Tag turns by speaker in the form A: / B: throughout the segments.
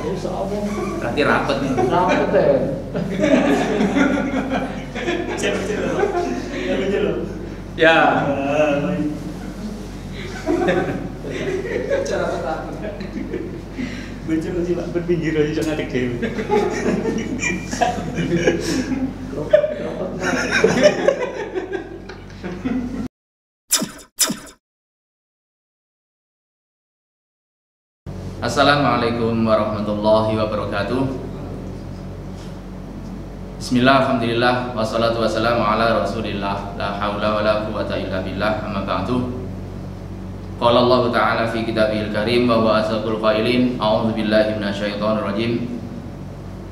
A: Insya Allah.
B: Berarti rapet nih.
A: Rapet deh.
B: Ya.
C: Cara petang.
D: Baca masih Pak berpinggir aja jangan ngadek dewe.
B: Assalamualaikum warahmatullahi wabarakatuh. Bismillah, alhamdulillah, wassalatu wassalamu ala rasulillah, la hawla wa la quwata illa billah, amma ba'du. Qala Allah Ta'ala fi kitabihil karim wa huwa asdaqul qailin, a'udzu billahi minasyaitonir rajim.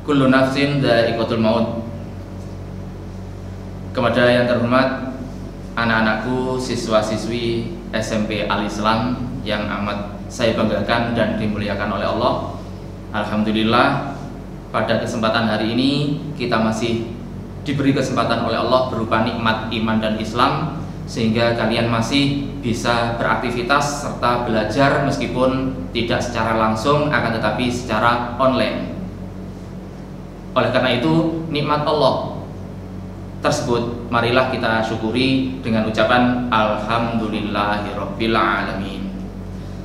B: Kullu nafsin dha'iqatul maut. Kepada yang terhormat anak-anakku, siswa-siswi SMP Al-Islam yang amat saya banggakan dan dimuliakan oleh Allah. Alhamdulillah, pada kesempatan hari ini kita masih diberi kesempatan oleh Allah berupa nikmat iman dan Islam, sehingga kalian masih bisa beraktivitas serta belajar meskipun tidak secara langsung, akan tetapi secara online. Oleh karena itu, nikmat Allah tersebut marilah kita syukuri dengan ucapan alhamdulillahirabbil alamin.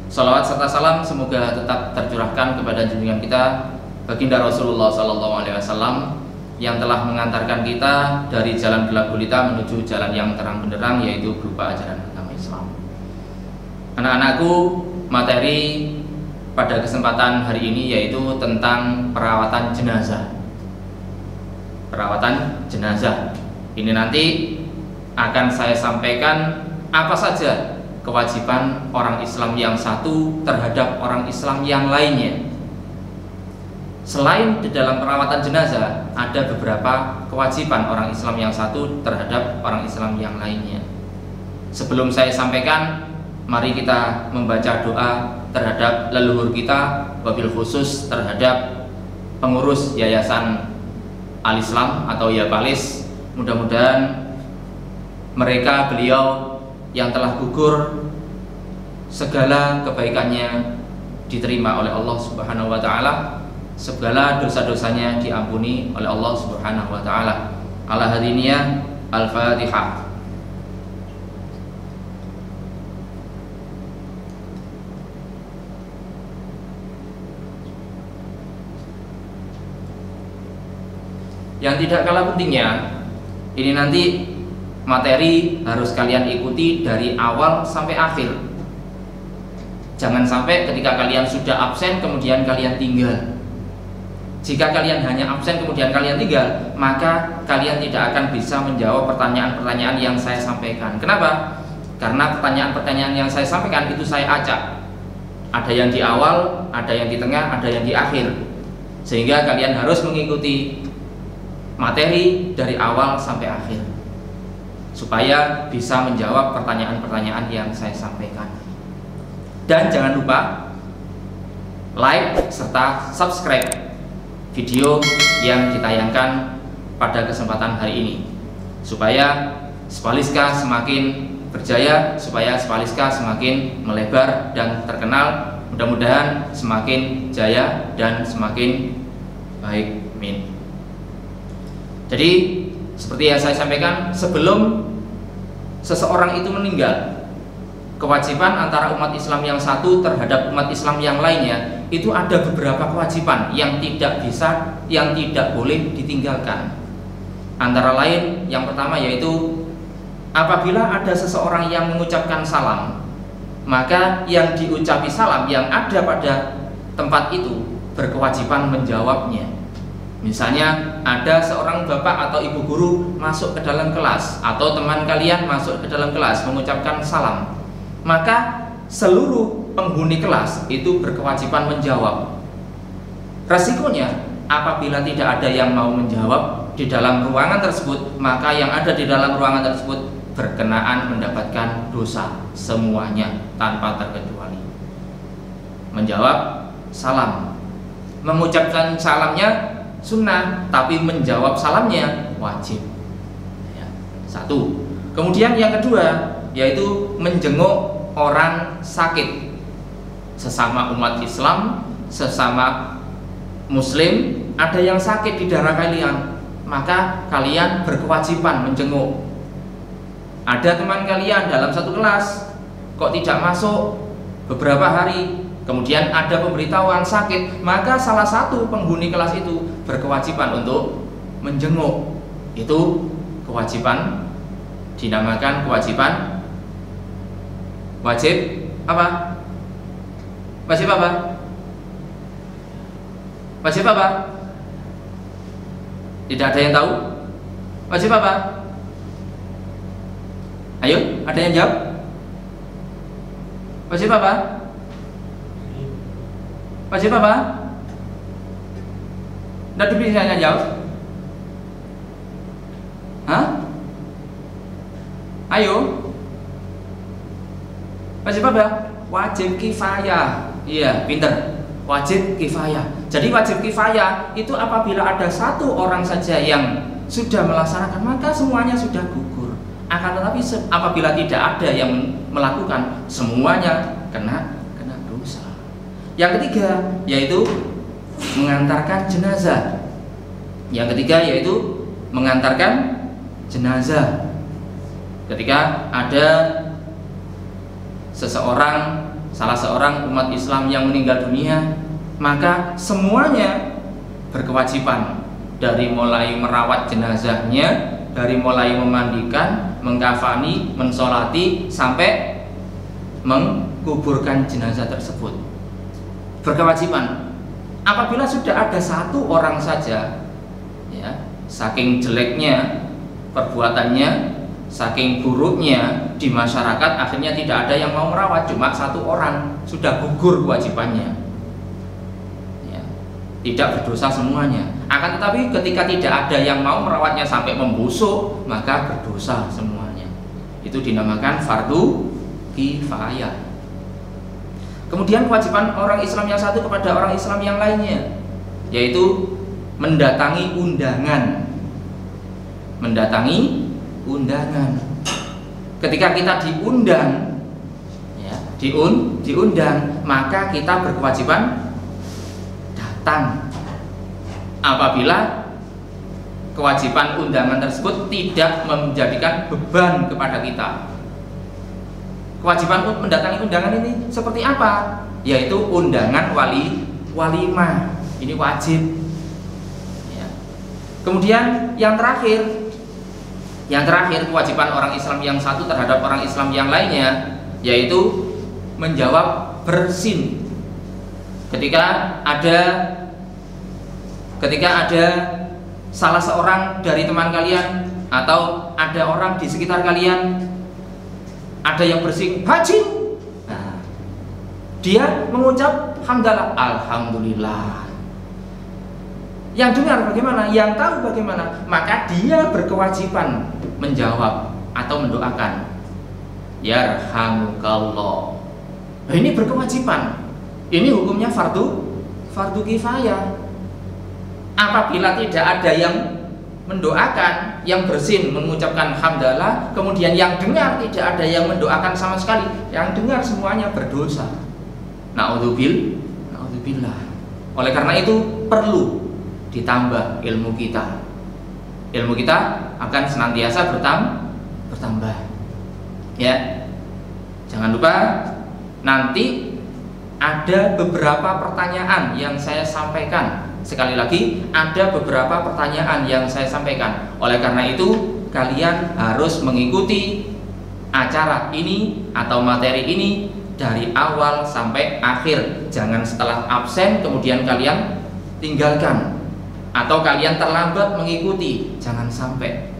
B: Salawat serta salam semoga tetap tercurahkan kepada junjungan kita baginda Rasulullah SAW yang telah mengantarkan kita dari jalan gelap gulita menuju jalan yang terang benderang, yaitu berupa ajaran agama Islam. Anak-anakku, materi pada kesempatan hari ini yaitu tentang perawatan jenazah. Perawatan jenazah ini nanti akan saya sampaikan apa saja kewajiban orang Islam yang satu terhadap orang Islam yang lainnya. Selain di dalam perawatan jenazah, ada beberapa kewajiban orang Islam yang satu terhadap orang Islam yang lainnya. Sebelum saya sampaikan, mari kita membaca doa terhadap leluhur kita, wabil khusus terhadap pengurus Yayasan Al-Islam atau Yapalis. Mudah-mudahan mereka, beliau yang telah gugur, segala kebaikannya diterima oleh Allah Subhanahu wa taala, segala dosa-dosanya diampuni oleh Allah Subhanahu wa taala. Ala hadiniyah, Al-Fatihah. Yang tidak kalah pentingnya, ini nanti materi harus kalian ikuti dari awal sampai akhir. Jangan sampai ketika kalian sudah absen kemudian kalian tinggal. Jika kalian hanya absen kemudian kalian tinggal, maka kalian tidak akan bisa menjawab pertanyaan-pertanyaan yang saya sampaikan. Kenapa? Karena pertanyaan-pertanyaan yang saya sampaikan itu saya acak. Ada yang di awal, ada yang di tengah, ada yang di akhir. Sehingga kalian harus mengikuti materi dari awal sampai akhir, supaya bisa menjawab pertanyaan-pertanyaan yang saya sampaikan. Dan jangan lupa like serta subscribe video yang ditayangkan pada kesempatan hari ini, supaya Spaliska semakin berjaya, supaya Spaliska semakin melebar dan terkenal. Mudah-mudahan semakin jaya dan semakin baik. Amin. Jadi seperti yang saya sampaikan, sebelum seseorang itu meninggal, kewajiban antara umat Islam yang satu terhadap umat Islam yang lainnya itu ada beberapa kewajiban yang tidak bisa, yang tidak boleh ditinggalkan. Antara lain, yang pertama yaitu apabila ada seseorang yang mengucapkan salam, maka yang diucapi salam yang ada pada tempat itu berkewajiban menjawabnya. Misalnya ada seorang bapak atau ibu guru masuk ke dalam kelas, atau teman kalian masuk ke dalam kelas mengucapkan salam, maka seluruh penghuni kelas itu berkewajiban menjawab. Resikonya apabila tidak ada yang mau menjawab di dalam ruangan tersebut, maka yang ada di dalam ruangan tersebut berkenaan mendapatkan dosa semuanya tanpa terkecuali. Menjawab salam, mengucapkan salamnya sunnah, tapi menjawab salamnya wajib. Ya, satu. Kemudian yang kedua yaitu menjenguk orang sakit, sesama umat Islam, sesama muslim, ada yang sakit di daerah kalian, maka kalian berkewajiban menjenguk. Ada teman kalian dalam satu kelas kok tidak masuk beberapa hari, kemudian ada pemberitahuan sakit, maka salah satu penghuni kelas itu berkewajiban untuk menjenguk. Itu kewajiban, dinamakan kewajiban wajib apa? Wajib apa? Wajib apa? Tidak ada yang tahu? Wajib apa? Ayo, ada yang jawab? Wajib apa? Wajib apa? Tidak bisa jawab? Hah? Ayo. Wajib apa? Wajib kifayah. Iya, pinter. Wajib kifayah. Jadi wajib kifayah itu apabila ada satu orang saja yang sudah melaksanakan, maka semuanya sudah gugur. Akan tetapi apabila tidak ada yang melakukan, semuanya kena dosa. Yang ketiga yaitu mengantarkan jenazah. Yang ketiga yaitu mengantarkan jenazah. Ketika ada seseorang, salah seorang umat Islam yang meninggal dunia, maka semuanya berkewajiban, dari mulai merawat jenazahnya, dari mulai memandikan, mengkafani, mensolati, sampai mengkuburkan jenazah tersebut. Berkewajiban. Apabila sudah ada satu orang saja, ya, saking jeleknya perbuatannya, saking buruknya di masyarakat, akhirnya tidak ada yang mau merawat, cuma satu orang, sudah gugur kewajibannya, ya, tidak berdosa semuanya. Akan tetapi ketika tidak ada yang mau merawatnya sampai membusuk, maka berdosa semuanya. Itu dinamakan fardu kifayah. Kemudian kewajiban orang Islam yang satu kepada orang Islam yang lainnya, yaitu mendatangi undangan. Mendatangi undangan. Ketika kita diundang, ya, diundang, maka kita berkewajiban datang. Apabila kewajiban undangan tersebut tidak menjadikan beban kepada kita. Kewajiban mendatangi undangan ini seperti apa? Yaitu undangan walimah. Ini wajib, ya. Kemudian yang terakhir kewajiban orang Islam yang satu terhadap orang Islam yang lainnya, yaitu menjawab bersin. Ketika ada salah seorang dari teman kalian atau ada orang di sekitar kalian, ada yang bersin haji, nah, dia mengucap hamdalah, alhamdulillah. Yang dengar bagaimana? Yang tahu bagaimana? Maka dia berkewajiban menjawab atau mendoakan, yarhamukallah. Nah, ini berkewajiban. Ini hukumnya fardu kifayah. Apabila tidak ada yang mendoakan, yang bersin mengucapkan hamdalah, kemudian yang dengar tidak ada yang mendoakan sama sekali, yang dengar semuanya berdosa. Na'udzubillah. Oleh karena itu perlu ditambah ilmu kita. Ilmu kita akan senantiasa bertambah. Ya. Jangan lupa nanti ada beberapa pertanyaan yang saya sampaikan. Sekali lagi, ada beberapa pertanyaan yang saya sampaikan. Oleh karena itu, kalian harus mengikuti acara ini atau materi ini dari awal sampai akhir. Jangan setelah absen kemudian kalian tinggalkan atau kalian terlambat mengikuti. Jangan sampai.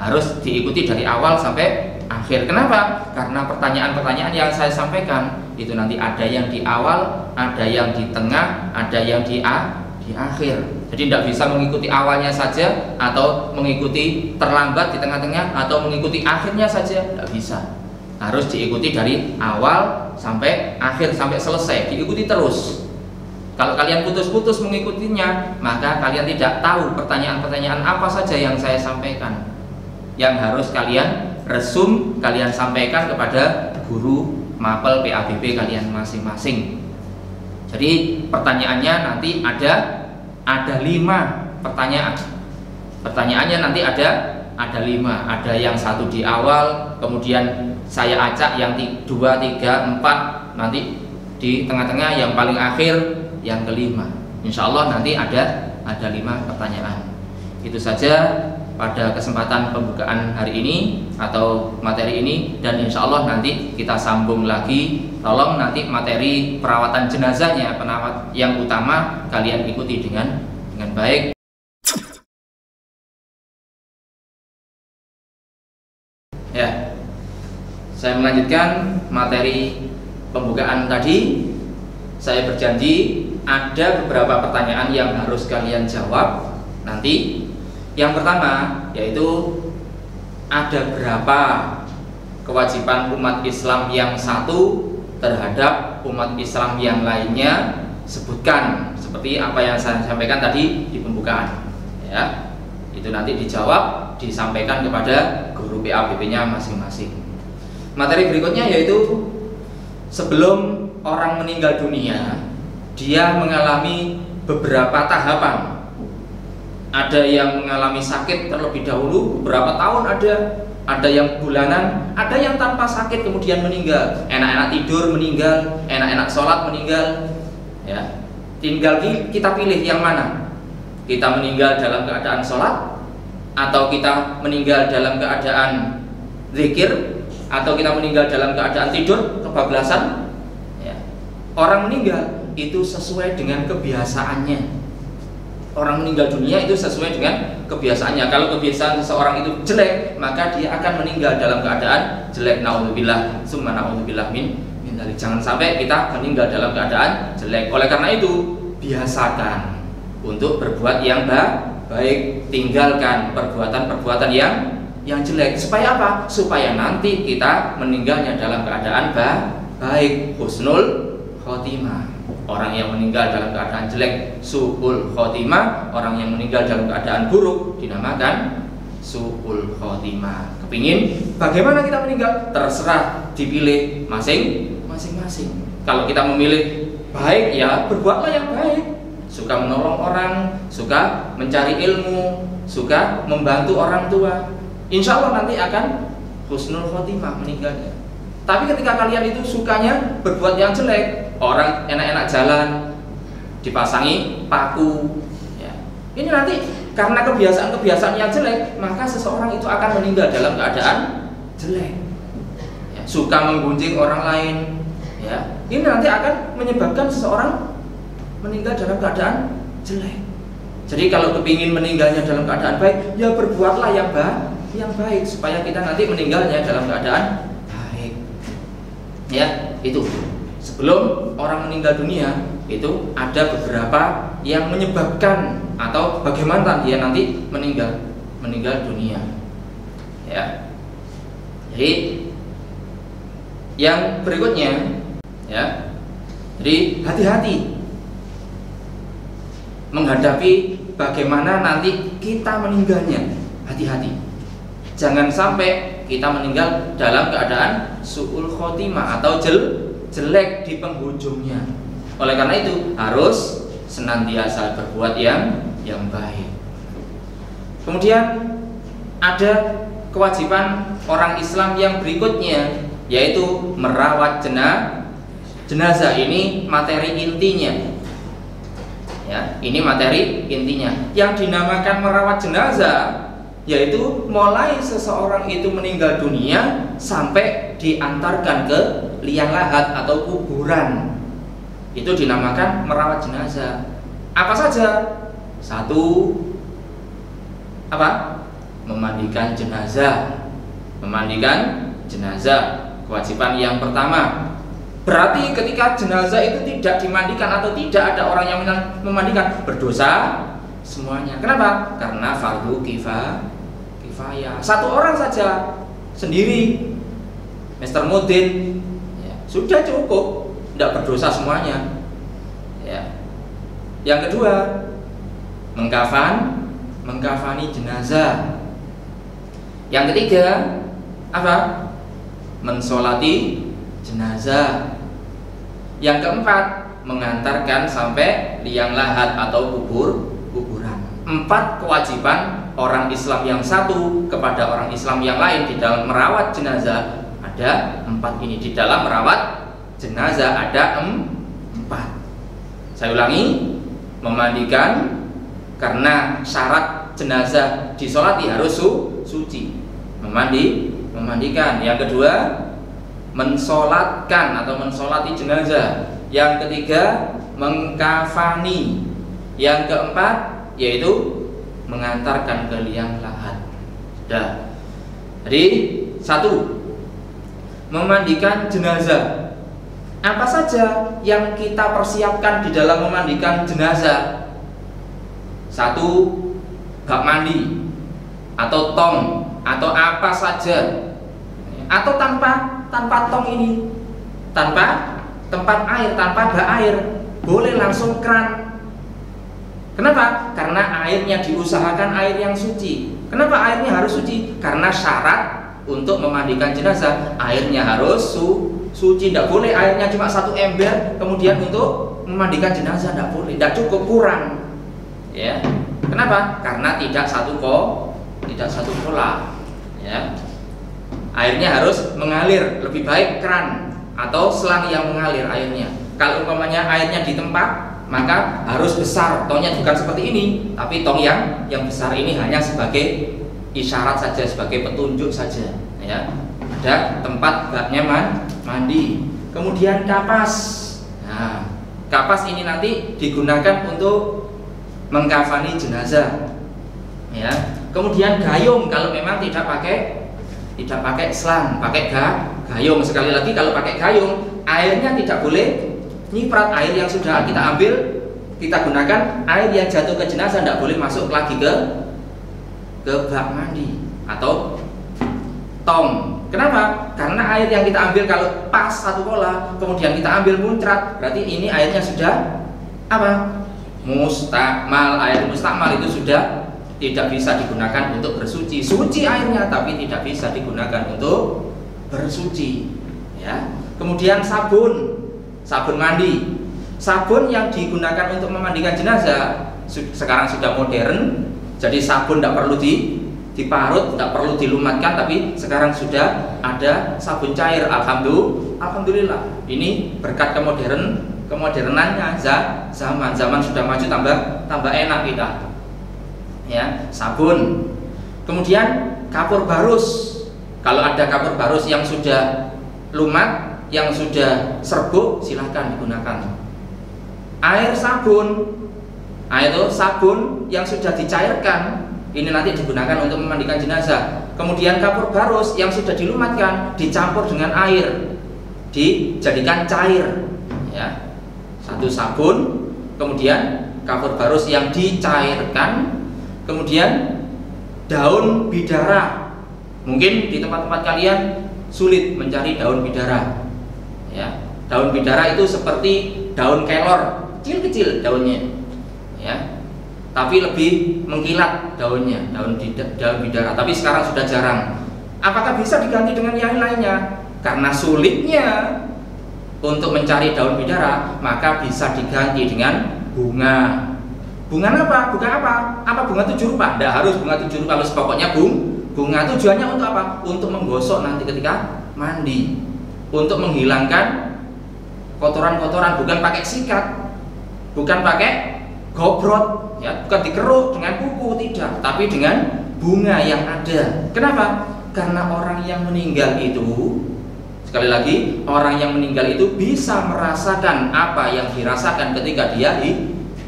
B: Harus diikuti dari awal sampai akhir. Kenapa? Karena pertanyaan-pertanyaan yang saya sampaikan itu nanti ada yang di awal, ada yang di tengah, ada yang di akhir. Jadi tidak bisa mengikuti awalnya saja atau mengikuti terlambat di tengah-tengah atau mengikuti akhirnya saja, tidak bisa. Harus diikuti dari awal sampai akhir, sampai selesai, diikuti terus. Kalau kalian putus-putus mengikutinya, maka kalian tidak tahu pertanyaan-pertanyaan apa saja yang saya sampaikan, yang harus kalian resum, kalian sampaikan kepada guru mapel PABB kalian masing-masing. Jadi pertanyaannya nanti ada ada 5 pertanyaan. Pertanyaannya nanti ada 5. Ada yang 1 di awal, kemudian saya acak yang 2, 3, 4, nanti di tengah-tengah, yang paling akhir yang kelima. Insya Allah nanti ada 5 pertanyaan. Itu saja pada kesempatan pembukaan hari ini atau materi ini, dan insya Allah nanti kita sambung lagi. Tolong nanti materi perawatan jenazahnya, perawat yang utama kalian ikuti dengan baik. Ya, saya melanjutkan materi pembukaan tadi. Saya berjanji ada beberapa pertanyaan yang harus kalian jawab nanti. Yang pertama yaitu ada berapa kewajiban umat Islam yang satu terhadap umat Islam yang lainnya, sebutkan, seperti apa yang saya sampaikan tadi di pembukaan. Ya, itu nanti dijawab, disampaikan kepada guru PABP-nya masing-masing. Materi berikutnya yaitu sebelum orang meninggal dunia, dia mengalami beberapa tahapan. Ada yang mengalami sakit terlebih dahulu beberapa tahun, ada yang bulanan, ada yang tanpa sakit kemudian meninggal. Enak-enak tidur meninggal, enak-enak sholat meninggal. Ya, tinggal kita pilih yang mana. Kita meninggal dalam keadaan sholat, atau kita meninggal dalam keadaan zikir, atau kita meninggal dalam keadaan tidur kebablasan. Ya. Orang meninggal itu sesuai dengan kebiasaannya. Orang meninggal dunia itu sesuai dengan kebiasaannya. Kalau kebiasaan seseorang itu jelek, maka dia akan meninggal dalam keadaan jelek. Naudzubillah, summa naudzubillah min dzalik. Jangan sampai kita meninggal dalam keadaan jelek. Oleh karena itu, biasakan untuk berbuat yang baik, tinggalkan perbuatan-perbuatan yang jelek. Supaya apa? Supaya nanti kita meninggalnya dalam keadaan baik, husnul khotimah. Orang yang meninggal dalam keadaan jelek su'ul khotimah, orang yang meninggal dalam keadaan buruk dinamakan su'ul khotimah. Kepingin bagaimana kita meninggal? Terserah, dipilih masing-masing. Kalau kita memilih baik, ya berbuatlah yang baik. Suka menolong orang, suka mencari ilmu, suka membantu orang tua, insya Allah nanti akan husnul khotimah meninggalnya. Tapi ketika kalian itu sukanya berbuat yang jelek, orang enak-enak jalan dipasangi paku, ya, ini nanti karena kebiasaan-kebiasaan yang jelek, maka seseorang itu akan meninggal dalam keadaan jelek. Ya, suka menggunjing orang lain, ya, ini nanti akan menyebabkan seseorang meninggal dalam keadaan jelek. Jadi kalau kepingin meninggalnya dalam keadaan baik, ya berbuatlah yang baik supaya kita nanti meninggalnya dalam keadaan baik. Ya, itu. Sebelum orang meninggal dunia itu ada beberapa yang menyebabkan atau bagaimana dia nanti meninggal dunia. Ya. Jadi yang berikutnya, ya. Jadi hati-hati menghadapi bagaimana nanti kita meninggalnya. Hati-hati. Jangan sampai kita meninggal dalam keadaan su'ul khotimah atau jelek di penghujungnya. Oleh karena itu harus senantiasa berbuat yang baik. Kemudian ada kewajiban orang Islam yang berikutnya, yaitu merawat jenazah. Ini materi intinya. Ya, ini materi intinya. Yang dinamakan merawat jenazah yaitu mulai seseorang itu meninggal dunia sampai diantarkan ke liang lahat atau kuburan. Itu dinamakan merawat jenazah. Apa saja? 1. Apa? Memandikan jenazah. Memandikan jenazah, kewajiban yang pertama. Berarti ketika jenazah itu tidak dimandikan atau tidak ada orang yang memandikan, berdosa semuanya. Kenapa? Karena fardu kifayah. Satu orang saja sendiri, Mr. Mudin, ya, sudah cukup, tidak berdosa semuanya. Ya. Yang kedua, mengkafani jenazah. Yang ketiga, apa? Mensolati jenazah. Yang keempat, mengantarkan sampai liang lahat atau kuburan. 4 kewajiban orang Islam yang satu kepada orang Islam yang lain di dalam merawat jenazah. Ada 4 ini. Di dalam merawat jenazah ada 4. Saya ulangi, memandikan karena syarat jenazah disolati harus suci. Memandikan. Yang kedua, mensolatkan atau mensolati jenazah. Yang ketiga, mengkafani. Yang keempat yaitu mengantarkan ke liang lahat. Jadi 1, memandikan jenazah. Apa saja yang kita persiapkan di dalam memandikan jenazah? 1, bak mandi atau tong atau apa saja, atau tanpa tong ini, tanpa tempat air, tanpa bak air, boleh langsung keran. Kenapa? Karena airnya diusahakan air yang suci. Kenapa airnya harus suci? Karena syarat untuk memandikan jenazah airnya harus suci. Tidak boleh airnya cuma 1 ember kemudian untuk memandikan jenazah, tidak boleh, tidak cukup, kurang. Ya. Kenapa? Karena tidak satu pola. Ya. Airnya harus mengalir, lebih baik keran atau selang yang mengalir airnya. Kalau umpamanya airnya di tempat, maka harus besar. Tongnya bukan seperti ini, tapi tong yang besar ini hanya sebagai isyarat saja, sebagai petunjuk saja. Ya. Ada tempat baknya mandi. Kemudian kapas. Nah, kapas ini nanti digunakan untuk mengkafani jenazah. Ya. Kemudian gayung kalau memang tidak pakai selang, pakai gayung. Sekali lagi, kalau pakai gayung, airnya tidak boleh nyiprat. Air yang sudah kita ambil, kita gunakan, air yang jatuh ke jenazah tidak boleh masuk lagi ke bak mandi atau tong. Kenapa? Karena air yang kita ambil kalau pas satu pola, kemudian kita ambil muncrat, berarti ini airnya sudah apa? Mustakmal. Air mustakmal itu sudah tidak bisa digunakan untuk bersuci. Suci airnya, tapi tidak bisa digunakan untuk bersuci. Ya. Kemudian sabun mandi. Sabun yang digunakan untuk memandikan jenazah sekarang sudah modern. Jadi sabun tidak perlu diparut, tidak perlu dilumatkan, tapi sekarang sudah ada sabun cair. Alhamdulillah. Ini berkat kemodernannya zaman sudah maju, tambah enak kita. Ya, sabun. Kemudian kapur barus. Kalau ada kapur barus yang sudah lumat, yang sudah serbuk, silahkan digunakan. Air sabun yang sudah dicairkan, ini nanti digunakan untuk memandikan jenazah. Kemudian kapur barus yang sudah dilumatkan dicampur dengan air, dijadikan cair. Ya. 1 sabun, kemudian kapur barus yang dicairkan, kemudian daun bidara. Mungkin di tempat-tempat kalian sulit mencari daun bidara. Ya. Daun bidara itu seperti daun kelor, kecil-kecil daunnya. Ya. Tapi lebih mengkilat daunnya, daun bidara. Tapi sekarang sudah jarang. Apakah bisa diganti dengan yang lainnya? Karena sulitnya untuk mencari daun bidara, maka bisa diganti dengan bunga. Bunga apa? Apa bunga 7 rupa? Tidak harus bunga 7 rupa, pokoknya bunga. Tujuannya untuk apa? Untuk menggosok nanti ketika mandi, untuk menghilangkan kotoran-kotoran. Bukan pakai sikat, bukan pakai gobrot, ya, bukan dikeruk dengan kuku, tidak, tapi dengan bunga yang ada. Kenapa? Karena orang yang meninggal itu, sekali lagi, orang yang meninggal itu bisa merasakan apa yang dirasakan ketika dia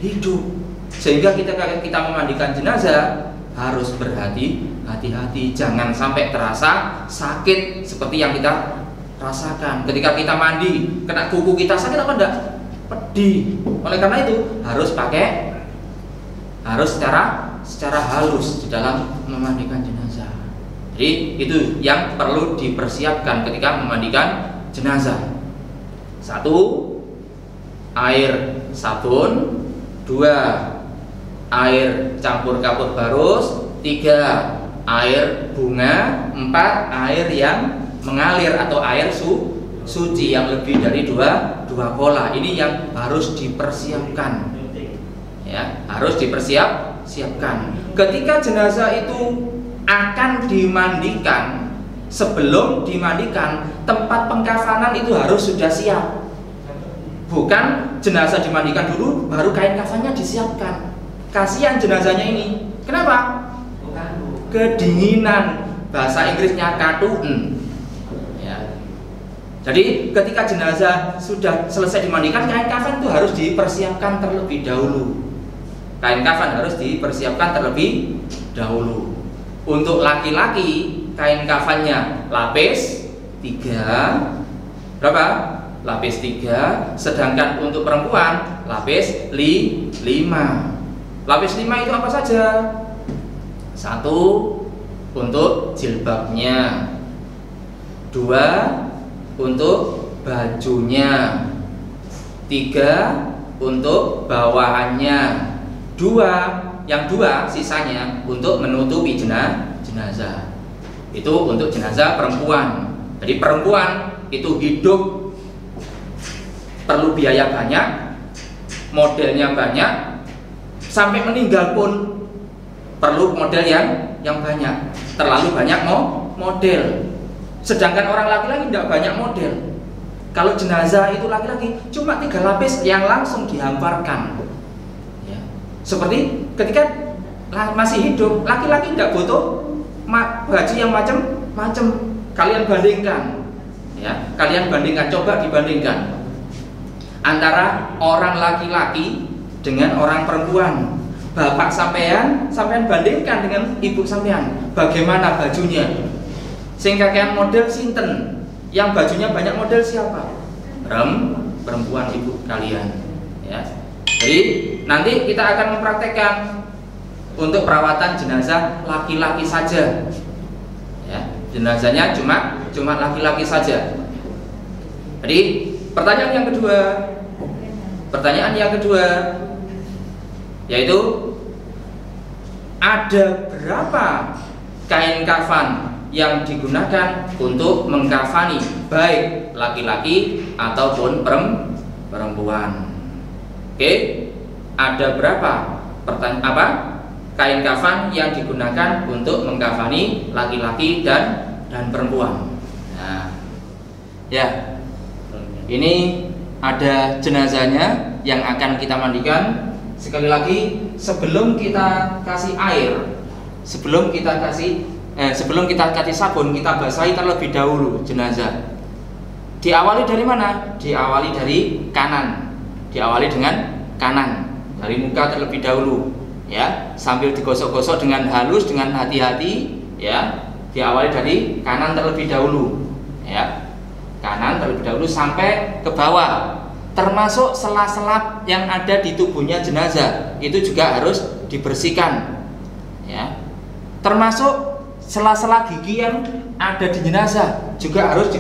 B: hidup. Sehingga kita memandikan jenazah harus berhati-hati, jangan sampai terasa sakit seperti yang kita rasakan ketika kita mandi. Kena kuku kita sakit apa enggak? Pedih. Oleh karena itu harus secara halus di dalam memandikan jenazah. Jadi itu yang perlu dipersiapkan ketika memandikan jenazah. 1, air sabun. 2, air campur kapur barus. 3, air bunga. 4, air yang mengalir atau air suci yang lebih dari dua pola. Ini yang harus dipersiapkan. ya, harus dipersiapkan. Ketika jenazah itu akan dimandikan, sebelum dimandikan, tempat pengkafanan itu harus sudah siap. Bukan jenazah dimandikan dulu baru kain kafannya disiapkan. Kasihan jenazahnya ini. Kenapa? Kedinginan. Bahasa Inggrisnya katun. Ya. Jadi ketika jenazah sudah selesai dimandikan, kain kafan itu harus dipersiapkan terlebih dahulu. Kain kafan harus dipersiapkan terlebih dahulu. Untuk laki-laki, kain kafannya lapis 3. Berapa? Lapis 3. Sedangkan untuk perempuan lapis 5. Lapis 5 itu apa saja? 1 untuk jilbabnya, 2 untuk bajunya, 3 untuk bawahannya, 2 sisanya untuk menutupi jenazah. Itu untuk jenazah perempuan. Jadi perempuan itu hidup perlu biaya banyak, modelnya banyak, sampai meninggal pun perlu model yang banyak. Terlalu banyak model. Sedangkan orang laki-laki tidak banyak model. Kalau jenazah itu laki-laki cuma 3 lapis yang langsung dihamparkan. Ya. Seperti ketika masih hidup, laki-laki tidak butuh baju yang macam-macam. Kalian bandingkan, ya. Kalian bandingkan, coba dibandingkan antara orang laki-laki dengan orang perempuan. Bapak sampean bandingkan dengan ibu sampean, bagaimana bajunya? Sehingga kayak model sinten, yang bajunya banyak model siapa? Perempuan ibu kalian, ya. Jadi nanti kita akan mempraktekkan untuk perawatan jenazah laki-laki saja, ya. Jenazahnya cuma laki-laki saja. Jadi pertanyaan yang kedua yaitu ada berapa kain kafan yang digunakan untuk mengkafani baik laki-laki ataupun perempuan. Oke, ada berapa kain kafan yang digunakan untuk mengkafani laki-laki dan perempuan. Nah, ya, ini ada jenazahnya yang akan kita mandikan. Sekali lagi, sebelum kita kasih air, sebelum kita kasih sabun, kita basahi terlebih dahulu jenazah. Diawali dari mana? Diawali dari kanan. Diawali dengan kanan, dari muka terlebih dahulu, ya, sambil digosok-gosok dengan halus, dengan hati-hati, ya. Diawali dari kanan terlebih dahulu, ya. Kanan terlebih dahulu sampai ke bawah. Termasuk sela-sela yang ada di tubuhnya jenazah itu juga harus dibersihkan, ya. Termasuk sela-sela gigi yang ada di jenazah juga harus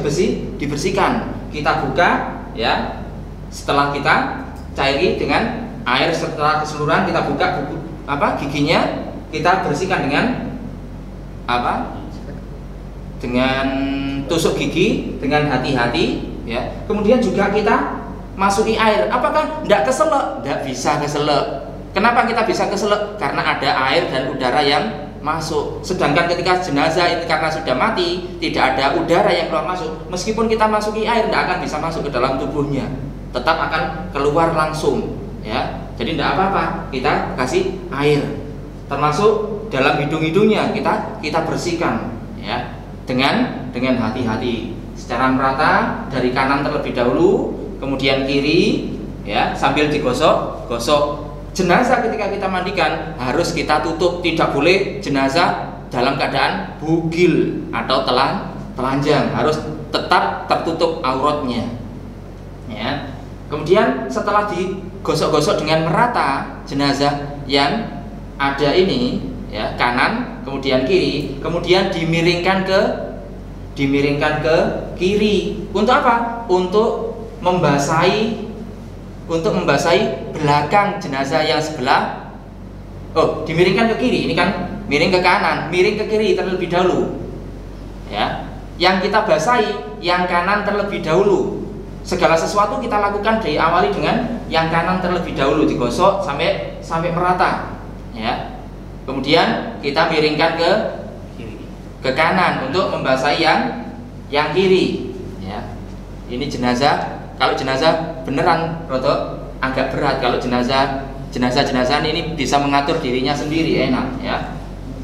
B: dibersihkan. Kita buka, ya. Setelah kita cairi dengan air, setelah keseluruhan kita buka giginya, kita bersihkan dengan dengan tusuk gigi dengan hati-hati, ya. Kemudian juga kita masuki air. Apakah tidak keselak? Tidak bisa keselak. Kenapa kita bisa keselak? Karena ada air dan udara yang masuk. Sedangkan ketika jenazah ini karena sudah mati, tidak ada udara yang keluar masuk. Meskipun kita masuki air, tidak akan bisa masuk ke dalam tubuhnya. Tetap akan keluar langsung, ya. Jadi tidak apa-apa, kita kasih air. Termasuk dalam hidung-hidungnya kita bersihkan, ya. Dengan hati-hati. Secara merata dari kanan terlebih dahulu, kemudian kiri, ya, sambil digosok-gosok. Jenazah ketika kita mandikan harus kita tutup, tidak boleh jenazah dalam keadaan bugil atau telanjang, harus tetap tertutup auratnya, ya. Kemudian setelah digosok-gosok dengan merata jenazah yang ada ini, ya, kanan kemudian kiri, kemudian dimiringkan ke kiri. Untuk apa? Untuk membasahi belakang jenazah yang sebelah. Dimiringkan ke kiri, ini kan miring ke kanan, miring ke kiri terlebih dahulu, ya. Yang kita basahi yang kanan terlebih dahulu. Segala sesuatu kita lakukan diawali dengan yang kanan terlebih dahulu, digosok sampai merata, ya. Kemudian kita miringkan ke kanan untuk membasahi yang kiri, ya. Ini jenazah. Kalau jenazah beneran rotok agak berat. Kalau jenazah ini bisa mengatur dirinya sendiri, enak, ya.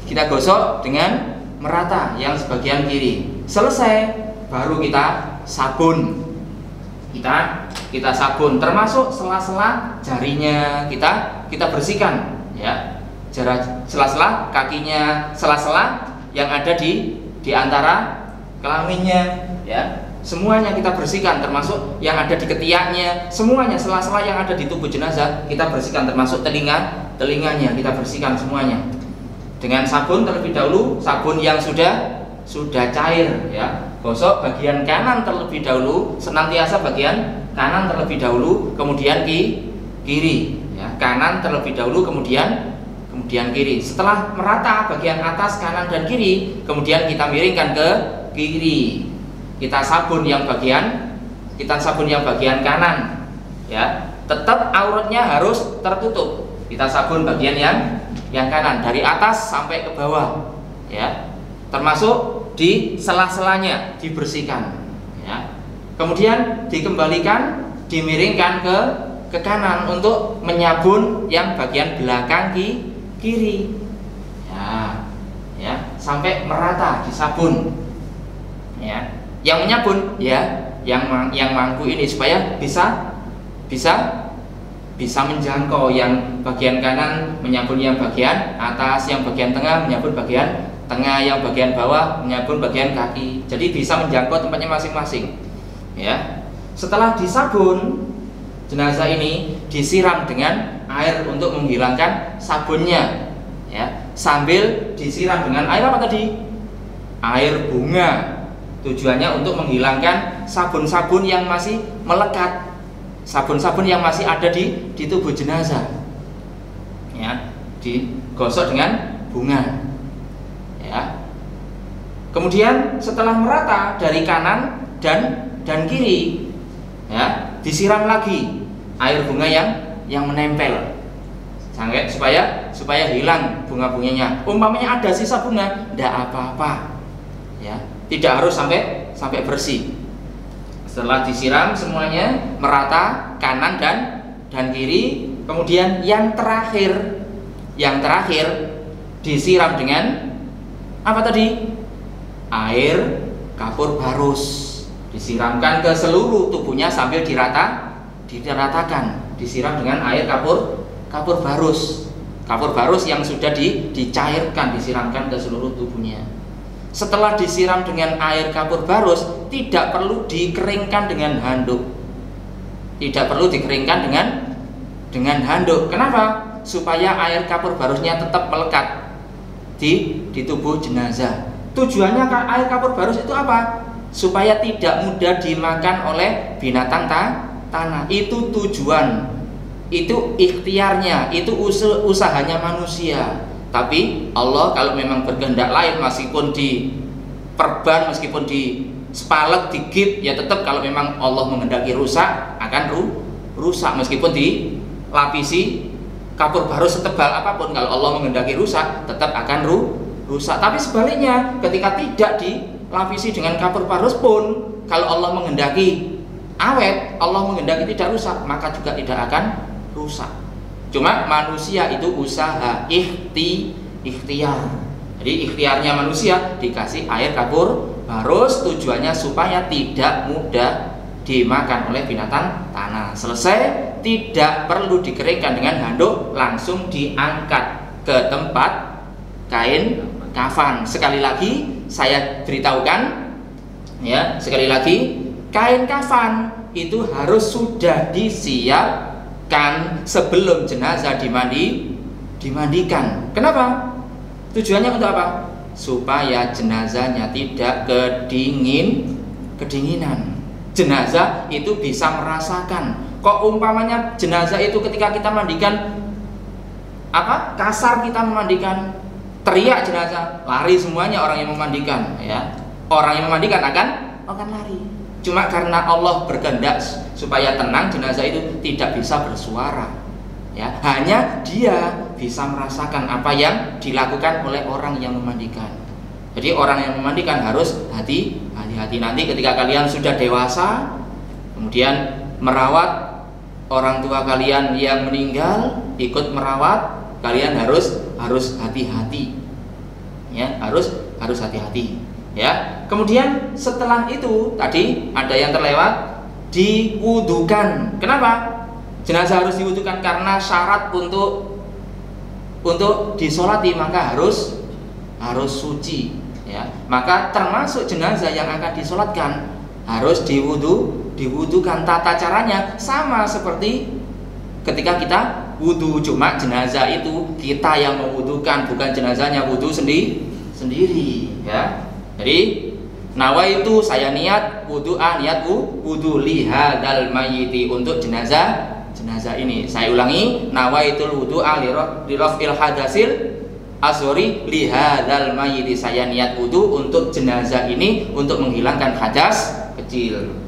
B: Kita gosok dengan merata yang sebagian kiri. Selesai, baru kita sabun. Kita sabun, termasuk sela-sela jarinya kita bersihkan, ya. Sela-sela kakinya, sela-sela yang ada di antara kelaminnya, ya. Semuanya kita bersihkan, termasuk yang ada di ketiaknya, semuanya sela-sela yang ada di tubuh jenazah kita bersihkan, termasuk telinganya kita bersihkan semuanya dengan sabun terlebih dahulu, sabun yang sudah cair, ya. Gosok bagian kanan terlebih dahulu, senantiasa bagian kanan terlebih dahulu, kemudian kiri, ya. Kanan terlebih dahulu, kemudian kiri. Setelah merata bagian atas, kanan dan kiri, kemudian kita miringkan ke kiri. Kita sabun yang bagian kanan, ya. Tetap auratnya harus tertutup. Kita sabun bagian yang kanan dari atas sampai ke bawah, ya. Termasuk di sela-selanya dibersihkan, ya. Kemudian dikembalikan, dimiringkan ke kanan untuk menyabun yang bagian belakang kiri, ya, sampai merata disabun, ya. Yang menyabun, ya, yang mangku ini supaya bisa menjangkau yang bagian kanan, menyabun yang bagian atas, yang bagian tengah menyabun bagian tengah, yang bagian bawah menyabun bagian kaki. Jadi bisa menjangkau tempatnya masing-masing, ya. Setelah disabun, jenazah ini disiram dengan air untuk menghilangkan sabunnya, ya. Sambil disiram dengan air apa tadi? Air bunga. Tujuannya untuk menghilangkan sabun-sabun yang masih melekat, sabun-sabun yang masih ada di tubuh jenazah, ya. Digosok dengan bunga, ya. Kemudian setelah merata dari kanan dan kiri, ya, disiram lagi air bunga yang menempel supaya hilang bunga-bunganya. Umpamanya ada sisa bunga, tidak apa-apa, ya. Tidak harus sampai bersih. Setelah disiram semuanya merata kanan dan kiri, kemudian yang terakhir disiram dengan apa tadi? Air kapur barus. Disiramkan ke seluruh tubuhnya sambil diratakan. Disiram dengan air kapur barus. Kapur barus yang sudah dicairkan, disiramkan ke seluruh tubuhnya. Setelah disiram dengan air kapur barus, tidak perlu dikeringkan dengan handuk. Tidak perlu dikeringkan dengan handuk. Kenapa? Supaya air kapur barusnya tetap melekat di tubuh jenazah. Tujuannya air kapur barus itu apa? Supaya tidak mudah dimakan oleh binatang tanah. Itu tujuan. Itu ikhtiarnya, itu usahanya manusia. Tapi Allah kalau memang berkehendak lain, meskipun diperban, meskipun dispalek, digit, ya tetap kalau memang Allah menghendaki rusak, akan rusak. Meskipun dilapisi kapur barus setebal apapun, kalau Allah menghendaki rusak, tetap akan rusak. Tapi sebaliknya, ketika tidak dilapisi dengan kapur barus pun, kalau Allah menghendaki awet, Allah menghendaki tidak rusak, maka juga tidak akan rusak. Cuma manusia itu usaha, ikhtiar. Jadi ikhtiarnya manusia dikasih air kapur barus, tujuannya supaya tidak mudah dimakan oleh binatang tanah. Selesai, tidak perlu dikeringkan dengan handuk, langsung diangkat ke tempat kain kafan. Sekali lagi saya beritahukan, ya, sekali lagi, kain kafan itu harus sudah disiapkan sebelum jenazah dimandikan. Kenapa? Tujuannya untuk apa? Supaya jenazahnya tidak kedinginan. Jenazah itu bisa merasakan. Kok umpamanya jenazah itu ketika kita mandikan kasar, kita memandikan, teriak jenazah, lari semuanya orang yang memandikan, ya. Orang yang memandikan akan lari. Cuma karena Allah berkehendak supaya tenang, jenazah itu tidak bisa bersuara. Ya, hanya dia bisa merasakan apa yang dilakukan oleh orang yang memandikan. Jadi orang yang memandikan harus hati-hati nanti ketika kalian sudah dewasa, kemudian merawat orang tua kalian yang meninggal, ikut merawat, kalian harus hati-hati. Ya, harus hati-hati. Ya. Kemudian setelah itu tadi ada yang terlewat, diwudukan. Kenapa? Jenazah harus diwudukan karena syarat untuk disolati maka harus suci. Ya, maka termasuk jenazah yang akan disolatkan harus diwudukan. Tata caranya sama seperti ketika kita wudu, cuma jenazah itu kita yang mewudukan, bukan jenazahnya wudu sendiri. Ya, jadi nawaitu saya niat wudu lihadal mayiti, untuk jenazah ini. Saya ulangi, nawaitul wudu'a liraf'il hadasil asori lihadal mayiti, saya niat wudu untuk jenazah ini untuk menghilangkan hadas kecil.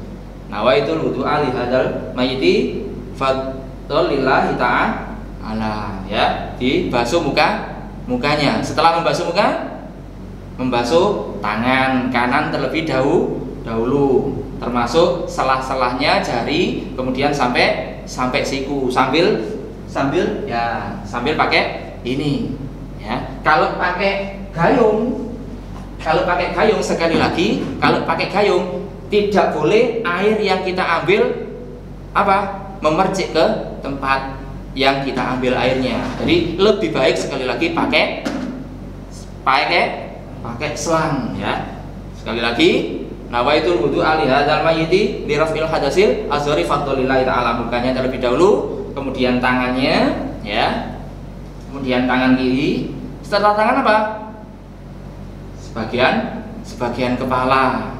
B: Nawaitul wudu'a lihadal mayiti fadlillahi ta'ala. Ya, dibasuh mukanya. Setelah membasuh muka, membasuh tangan kanan terlebih dahulu, termasuk selah-selahnya jari, kemudian sampai siku, sambil pakai ini. Ya, kalau pakai gayung sekali lagi, kalau pakai gayung tidak boleh air yang kita ambil memercik ke tempat yang kita ambil airnya. Jadi lebih baik sekali lagi pakai selang. Ya, sekali lagi, nawaitul wudu alihadzal mayyiti liraf'il hadasil azhari fadlillahi ta'ala, mukanya terlebih dahulu, kemudian tangannya, ya, kemudian tangan kiri. Setelah tangan apa? Sebagian kepala.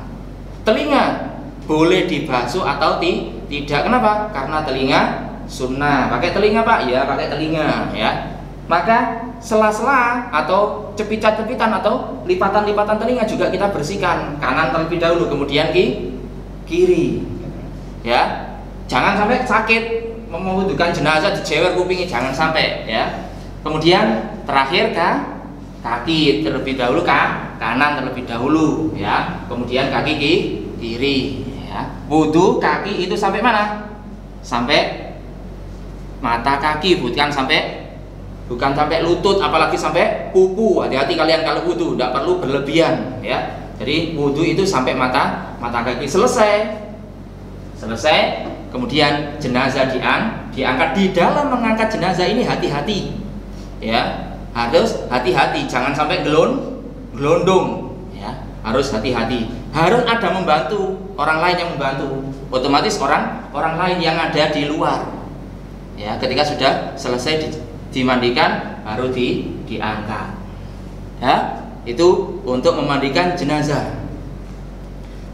B: Telinga boleh dibasuh atau tidak. Kenapa? Karena telinga sunnah. Pakai telinga Pak? Ya, pakai telinga. Ya. Maka sela-sela atau cepitan-cepitan atau lipatan-lipatan telinga juga kita bersihkan. Kanan terlebih dahulu, kemudian kiri. Ya, jangan sampai sakit membutuhkan jenazah dijewer kupingnya, jangan sampai. Ya. Kemudian terakhir kaki terlebih dahulu, kanan terlebih dahulu. Ya. Kemudian kaki kiri. Ya. Wudu kaki itu sampai mana? Sampai mata kaki, bukan sampai lutut, apalagi sampai pupu. Hati-hati kalian kalau wudu, tidak perlu berlebihan. Ya, jadi wudu itu sampai mata kaki. Selesai, kemudian jenazah diangkat. Di dalam mengangkat jenazah ini hati-hati. Ya, harus hati-hati, jangan sampai gelondong. Ya, harus hati-hati. Harus ada membantu, orang lain yang membantu. Otomatis orang lain yang ada di luar. Ya, ketika sudah selesai dimandikan baru diangkat. Ya, itu untuk memandikan jenazah.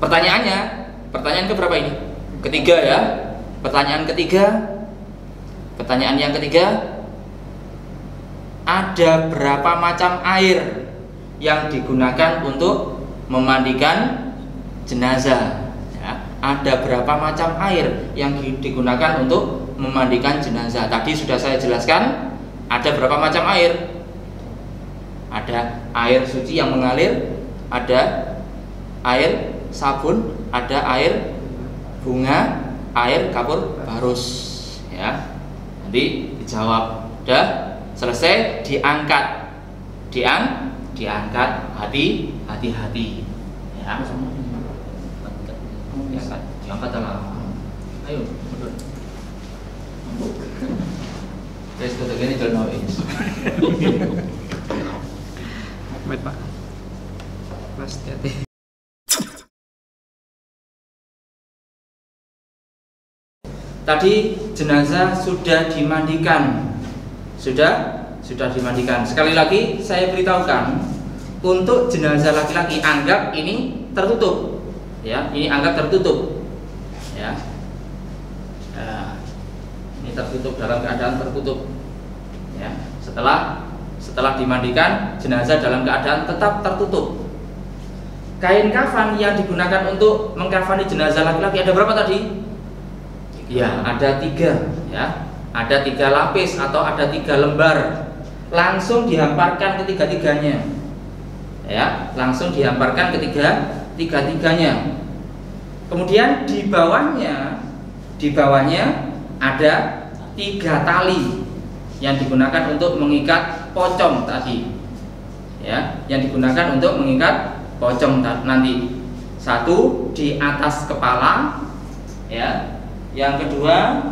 B: Pertanyaan keberapa ini? Ketiga ya. Pertanyaan yang ketiga, ada berapa macam air yang digunakan untuk memandikan jenazah? Ya, ada berapa macam air yang digunakan untuk memandikan jenazah? Tadi sudah saya jelaskan. Ada berapa macam air? Ada air suci yang mengalir, ada air sabun, ada air bunga, air kapur barus. Ya, nanti dijawab. Udah selesai, diangkat, hati-hati. Ya, diangkat lah. Ayo, mundur. Terus kata gini jalan awis.
D: Baik Pak. Mas hati.
B: Tadi jenazah sudah dimandikan. Sudah dimandikan. Sekali lagi saya beritahukan, untuk jenazah laki-laki anggap ini tertutup. Ya, ini anggap tertutup. Ya. Ini tertutup, dalam keadaan tertutup. Ya, setelah dimandikan, jenazah dalam keadaan tetap tertutup. kain kafan yang digunakan untuk mengkafani jenazah laki-laki ada berapa tadi? Ya, ada 3 ya. Ada 3 lapis atau ada 3 lembar. Langsung dihamparkan ketiga-tiganya. Ya, langsung dihamparkan ketiga-tiganya. Kemudian di bawahnya ada 3 tali yang digunakan untuk mengikat pocong tadi. Ya, yang digunakan untuk mengikat pocong nanti. 1 di atas kepala, ya. Yang kedua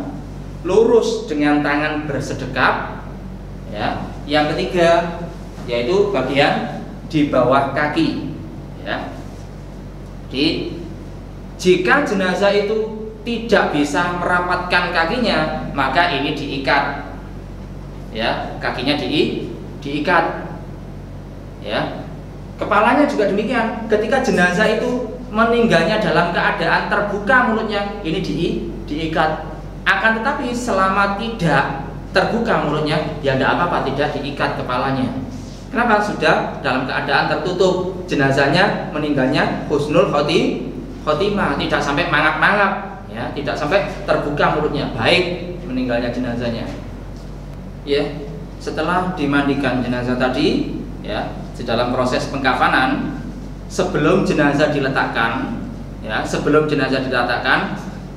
B: lurus dengan tangan bersedekap, ya. Yang ketiga yaitu bagian di bawah kaki, ya. Jika jenazah itu tidak bisa merapatkan kakinya, maka ini diikat, ya. Kakinya diikat, ya. Kepalanya juga demikian. Ketika jenazah itu meninggalnya dalam keadaan terbuka mulutnya, ini diikat. Akan tetapi selama tidak terbuka mulutnya, ya tidak apa-apa, tidak diikat kepalanya. Kenapa? Sudah dalam keadaan tertutup. Jenazahnya meninggalnya husnul khotimah, tidak sampai mangap-mangap, ya, tidak sampai terbuka mulutnya, baik meninggalnya jenazahnya. Ya, setelah dimandikan jenazah tadi, ya, di dalam proses pengkafanan, sebelum jenazah diletakkan, ya,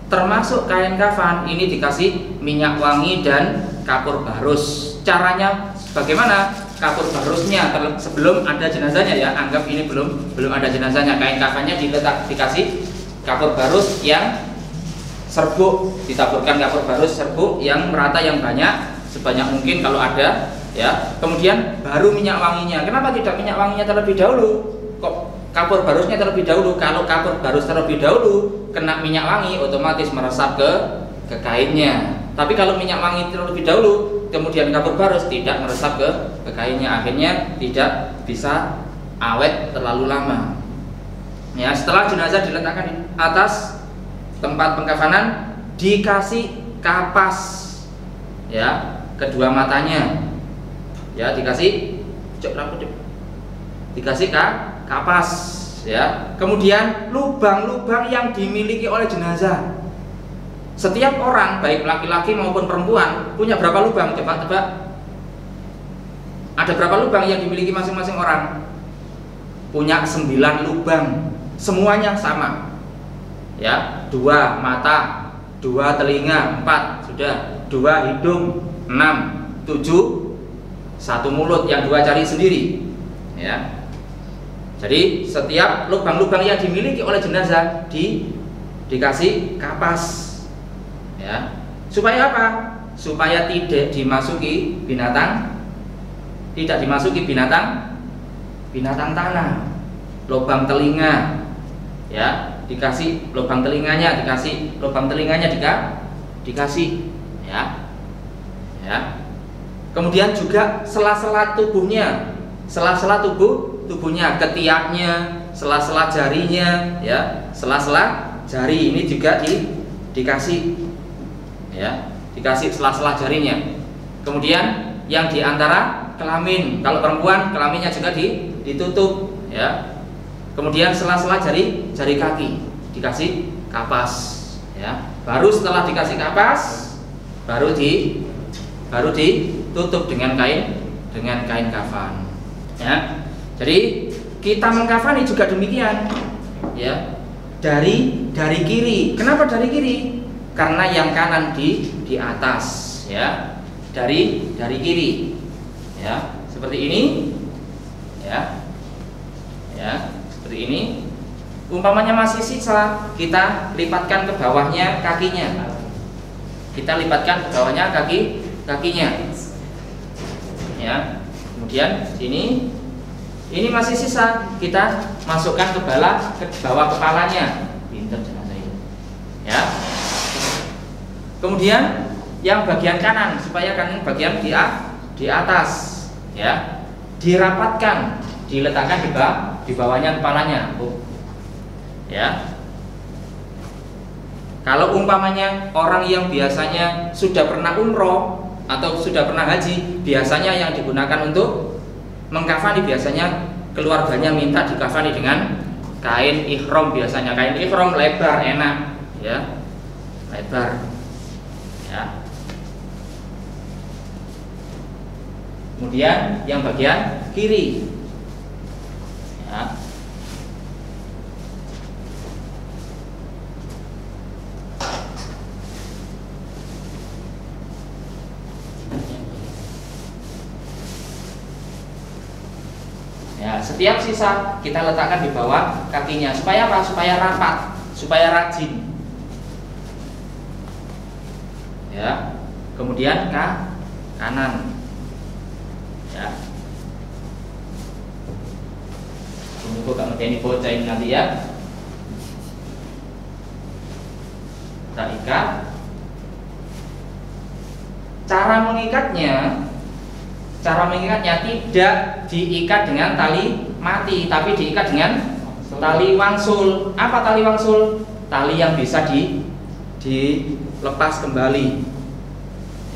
B: termasuk kain kafan ini dikasih minyak wangi dan kapur barus. Caranya bagaimana? Kapur barusnya sebelum ada jenazahnya, ya, anggap ini belum ada jenazahnya, kain kafannya dikasih kapur barus yang serbuk, ditaburkan kapur barus serbuk yang merata, yang banyak, sebanyak mungkin kalau ada, ya. Kemudian baru minyak wanginya. Kenapa tidak minyak wanginya terlebih dahulu? Kok kapur barusnya terlebih dahulu? Kalau kapur barus terlebih dahulu kena minyak wangi, otomatis meresap ke kainnya. Tapi kalau minyak wangi terlebih dahulu kemudian kapur barus, tidak meresap ke kainnya, akhirnya tidak bisa awet terlalu lama. Ya, setelah jenazah diletakkan di atas tempat pengkafanan, dikasih kapas, ya, kedua matanya, ya, dikasih kapas, ya. Kemudian lubang-lubang yang dimiliki oleh jenazah. Setiap orang, baik laki-laki maupun perempuan, punya berapa lubang? Coba tebak. Ada berapa lubang yang dimiliki masing-masing orang? Punya 9 lubang. Semuanya sama. Ya, 2 mata, 2 telinga, 4 sudah, 2 hidung, 6, 7, 1 mulut, yang 2 cari sendiri, ya. Jadi setiap lubang-lubang yang dimiliki oleh jenazah dikasih kapas, ya. Supaya apa? Supaya tidak dimasuki binatang tanah. Lubang telinga, ya, dikasih lubang telinganya, dikasih, ya. Ya. Kemudian juga sela-sela tubuhnya, ketiaknya, sela-sela jarinya, ya, sela-sela jari ini juga dikasih, ya, dikasih sela-sela jarinya. Kemudian yang diantara kelamin, kalau perempuan kelaminnya juga ditutup, ya. Kemudian sela-sela jari kaki dikasih kapas, ya. Baru setelah dikasih kapas, baru ditutup dengan kain kafan, ya. Jadi kita mengkafani juga demikian, ya. Dari kiri. Kenapa dari kiri? Karena yang kanan di atas, ya. Dari kiri, ya. Seperti ini, ya. Ya, seperti ini. Umpamanya masih sisa, kita lipatkan ke bawahnya kakinya. Kakinya. Ya. Kemudian sini, ini masih sisa, kita masukkan ke bawah kepalanya. Pinter jenazah itu, ya. Kemudian yang bagian kanan, supaya kanan bagian di atas, ya, dirapatkan, diletakkan di bawahnya kepalanya, ya. Kalau umpamanya orang yang biasanya sudah pernah umroh atau sudah pernah haji, biasanya yang digunakan untuk mengkafani, biasanya keluarganya minta dikafani dengan kain ihram biasanya. Kain ihram lebar enak, ya, lebar, ya. Kemudian yang bagian kiri, ya. Ya, setiap sisa kita letakkan di bawah kakinya supaya apa? Supaya rapat, supaya rajin. Ya. Kemudian kanan. Ya. Tunggu gak ini bocah ini nanti ya. Kita ikat. Cara mengikatnya tidak diikat dengan tali mati, tapi diikat dengan tali wangsul. Apa tali wangsul? Tali yang bisa dilepas kembali,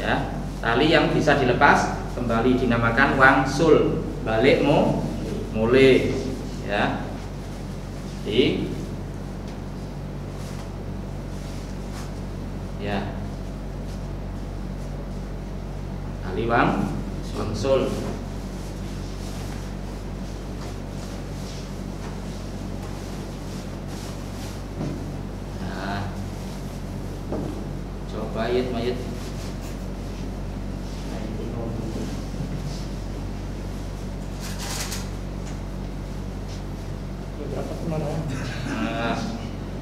B: ya, tali yang bisa dilepas kembali dinamakan wangsul. Balik mulai, ya, ya, tali wangsul. Nah, coba mayit.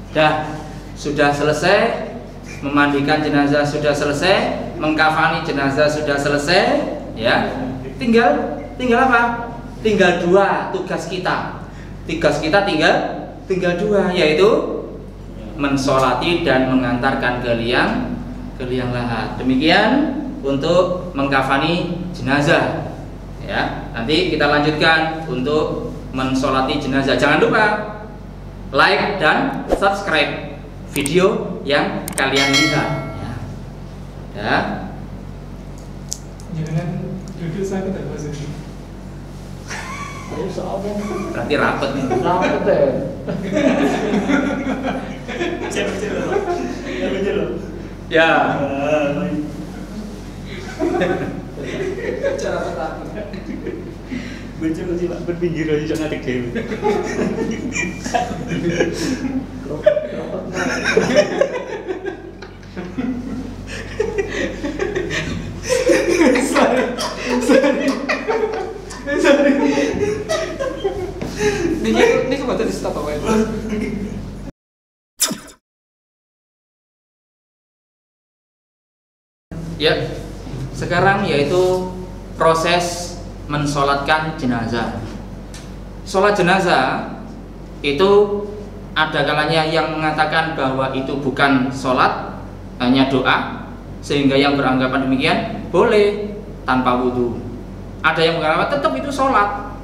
B: Nah, sudah selesai memandikan jenazah, sudah selesai mengkafani jenazah, sudah selesai, ya. Tinggal apa? Tinggal dua tugas kita. Tugas kita tinggal dua, yaitu mensolati dan mengantarkan ke liang lahat. Demikian untuk mengkafani jenazah. Ya, nanti kita lanjutkan untuk mensolati jenazah. Jangan lupa like dan subscribe video yang kalian lihat. Ya.
A: Jangan duduk sakit ya Mas.
D: Ayo soalnya.
B: Berarti rapet nih.
D: Rapet deh. Cek.
B: Ya.
A: Cara pertama.
D: Baca sih Pak, berpinggir aja jangan ngadek dewe.
A: Sorry. Ini kemana di stop apa itu?
B: Ya, sekarang yaitu proses mensolatkan jenazah. Sholat jenazah itu ada kalanya yang mengatakan bahwa itu bukan sholat, hanya doa, sehingga yang beranggapan demikian boleh tanpa wudhu. Ada yang mengatakan tetap itu sholat,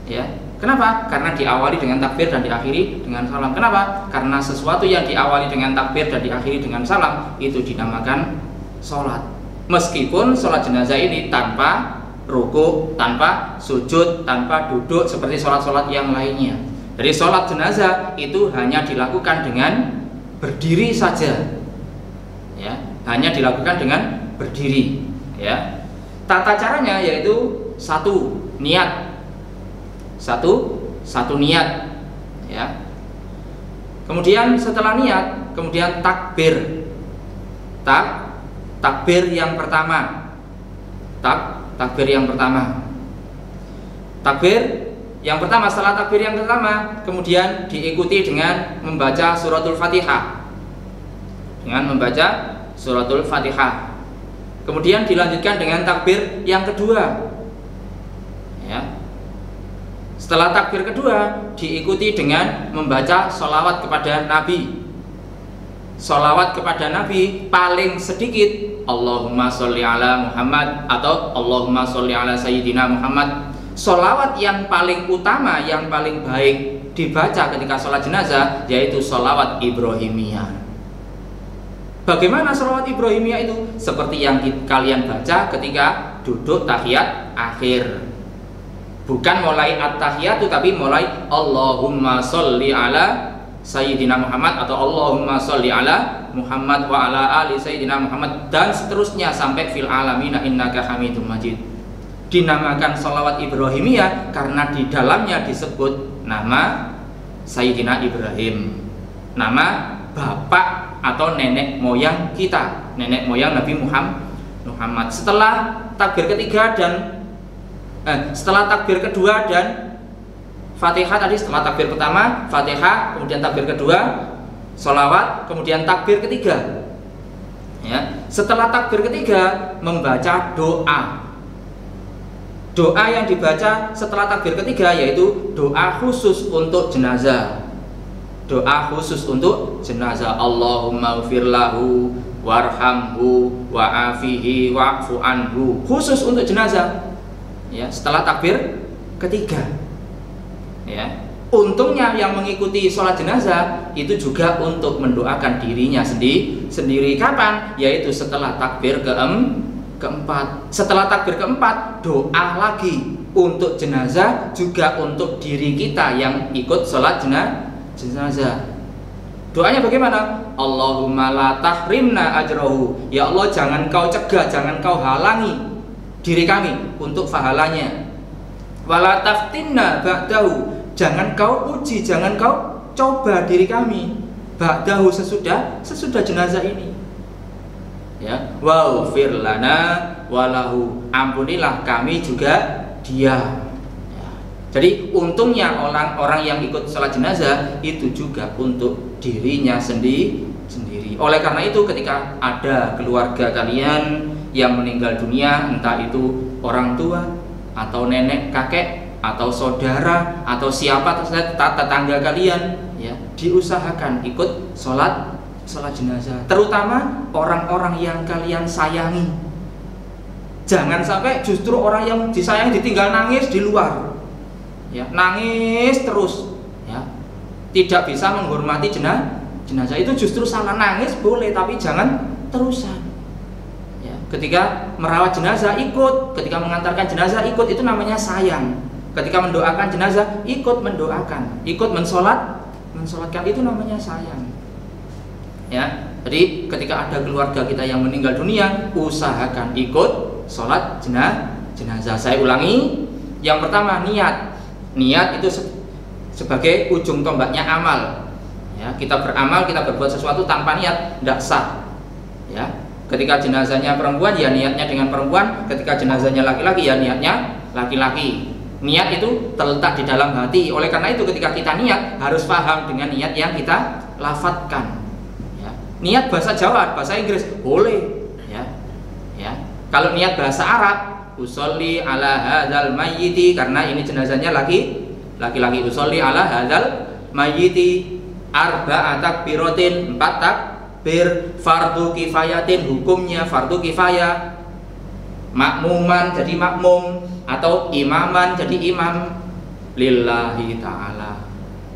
B: ya. Kenapa? Karena diawali dengan takbir dan diakhiri dengan salam. Kenapa? Karena sesuatu yang diawali dengan takbir dan diakhiri dengan salam itu dinamakan sholat. Meskipun sholat jenazah ini tanpa ruku, tanpa sujud, tanpa duduk seperti sholat-sholat yang lainnya. Jadi sholat jenazah itu hanya dilakukan dengan berdiri saja, ya, hanya dilakukan dengan berdiri, ya. Tata caranya yaitu satu niat, ya. Kemudian setelah niat, kemudian takbir, takbir yang pertama, takbir yang pertama. Setelah takbir yang pertama, kemudian diikuti dengan membaca suratul Fatihah. Kemudian dilanjutkan dengan takbir yang kedua. Ya. Setelah takbir kedua, diikuti dengan membaca sholawat kepada Nabi. Sholawat kepada Nabi paling sedikit Allahumma sholli ala Muhammad atau Allahumma sholli ala Sayyidina Muhammad. Sholawat yang paling utama, yang paling baik dibaca ketika sholat jenazah yaitu sholawat Ibrahimiyah. Bagaimana sholawat Ibrahimiyah itu? Seperti yang kalian baca ketika duduk tahiyat akhir. Bukan mulai at-tahiyatu, tapi mulai Allahumma sholli ala Sayyidina Muhammad atau Allahumma sholli ala Muhammad wa ala ali Sayyidina Muhammad dan seterusnya sampai fil alamina innaka hamidum majid. Dinamakan sholawat Ibrahimiyah karena di dalamnya disebut nama Sayyidina Ibrahim, nama bapak atau nenek moyang kita, nenek moyang Nabi Muhammad. Setelah takbir ketiga dan setelah takbir kedua dan Fatihah tadi, setelah takbir pertama Fatihah, kemudian takbir kedua sholawat, kemudian takbir ketiga. Ya, setelah takbir ketiga membaca doa. Doa yang dibaca setelah takbir ketiga yaitu doa khusus untuk jenazah. Doa khusus untuk jenazah. Allahumma ghfir lahu warhamhu wa'afihi wa'fu anhu. Khusus untuk jenazah. Ya, setelah takbir ketiga. Ya, untungnya yang mengikuti sholat jenazah itu juga untuk mendoakan dirinya sendiri. Kapan? Yaitu setelah takbir keempat. Setelah takbir keempat doa lagi untuk jenazah, juga untuk diri kita yang ikut sholat jenazah. Doanya bagaimana? Allahumma la tahrimna ajrohu. Ya Allah, jangan kau cegah, jangan kau halangi diri kami untuk pahalanya. Wala taftinna ba'dahu. Jangan kau uji, jangan kau coba diri kami ba'dahu sesudah jenazah ini. Ya, waghfir lana walahu. Ampunilah kami juga dia. Ya. Jadi untungnya orang-orang yang ikut sholat jenazah itu juga untuk dirinya sendiri. Oleh karena itu ketika ada keluarga kalian yang meninggal dunia, entah itu orang tua atau nenek, kakek atau saudara atau siapa tetangga kalian, ya, diusahakan ikut sholat jenazah, terutama orang-orang yang kalian sayangi. Jangan sampai justru orang yang disayangi ditinggal nangis di luar, ya, nangis terus, ya, tidak bisa menghormati jenazah. Itu justru salah. Nangis boleh tapi jangan terusan. Ya, ketika merawat jenazah ikut, ketika mengantarkan jenazah ikut, itu namanya sayang. Ketika mendoakan jenazah ikut mendoakan, ikut mensolatkan, itu namanya sayang. Ya, jadi ketika ada keluarga kita yang meninggal dunia, usahakan ikut sholat jenazah. Saya ulangi, yang pertama niat itu sebagai ujung tombaknya amal. Ya, kita beramal, kita berbuat sesuatu tanpa niat tidak sah. Ya, ketika jenazahnya perempuan ya niatnya dengan perempuan, ketika jenazahnya laki-laki ya niatnya laki-laki. Niat itu terletak di dalam hati. Oleh karena itu ketika kita niat harus paham dengan niat yang kita lafadzkan. Ya. Niat bahasa Jawa, bahasa Inggris boleh. Ya. Kalau niat bahasa Arab, usolli ala hadzal mayyiti, karena ini jenazahnya laki-laki. Usolli ala hadzal mayyiti arba'at takbiratin, 4 takbir. Fardu kifayatin, hukumnya fardu kifayah. Makmuman jadi makmum, atau imaman jadi imam, lillahi ta'ala.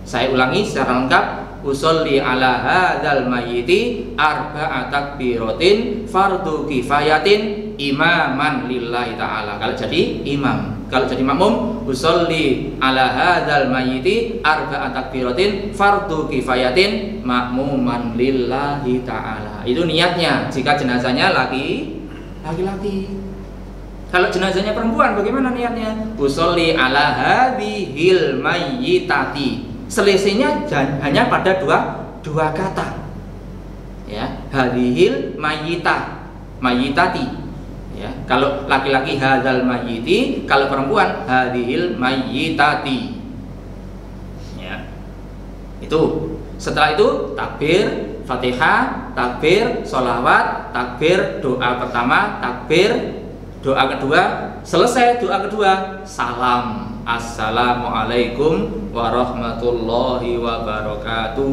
B: Saya ulangi secara lengkap, usolli ala hadzal mayyiti arba'at takbiratin fardu kifayatin imaman lillahi ta'ala. Kalau jadi imam, kalau jadi makmum, usolli ala hadzal mayyiti arba'at takbiratin fardu kifayatin makmuman lillahi ta'ala. Itu niatnya jika jenazahnya laki-laki. Kalau jenazahnya perempuan bagaimana niatnya? Usolli ala hadhil mayyitati. Selisihnya hanya pada dua kata. Ya, hadhil mayyitati. Ya, kalau laki-laki hadzal mayyiti, kalau perempuan hadhil mayyitati. Ya. Itu. Setelah itu takbir Fatihah, takbir sholawat, takbir doa pertama, takbir doa kedua, selesai doa kedua, salam. Assalamualaikum warahmatullahi wabarakatuh.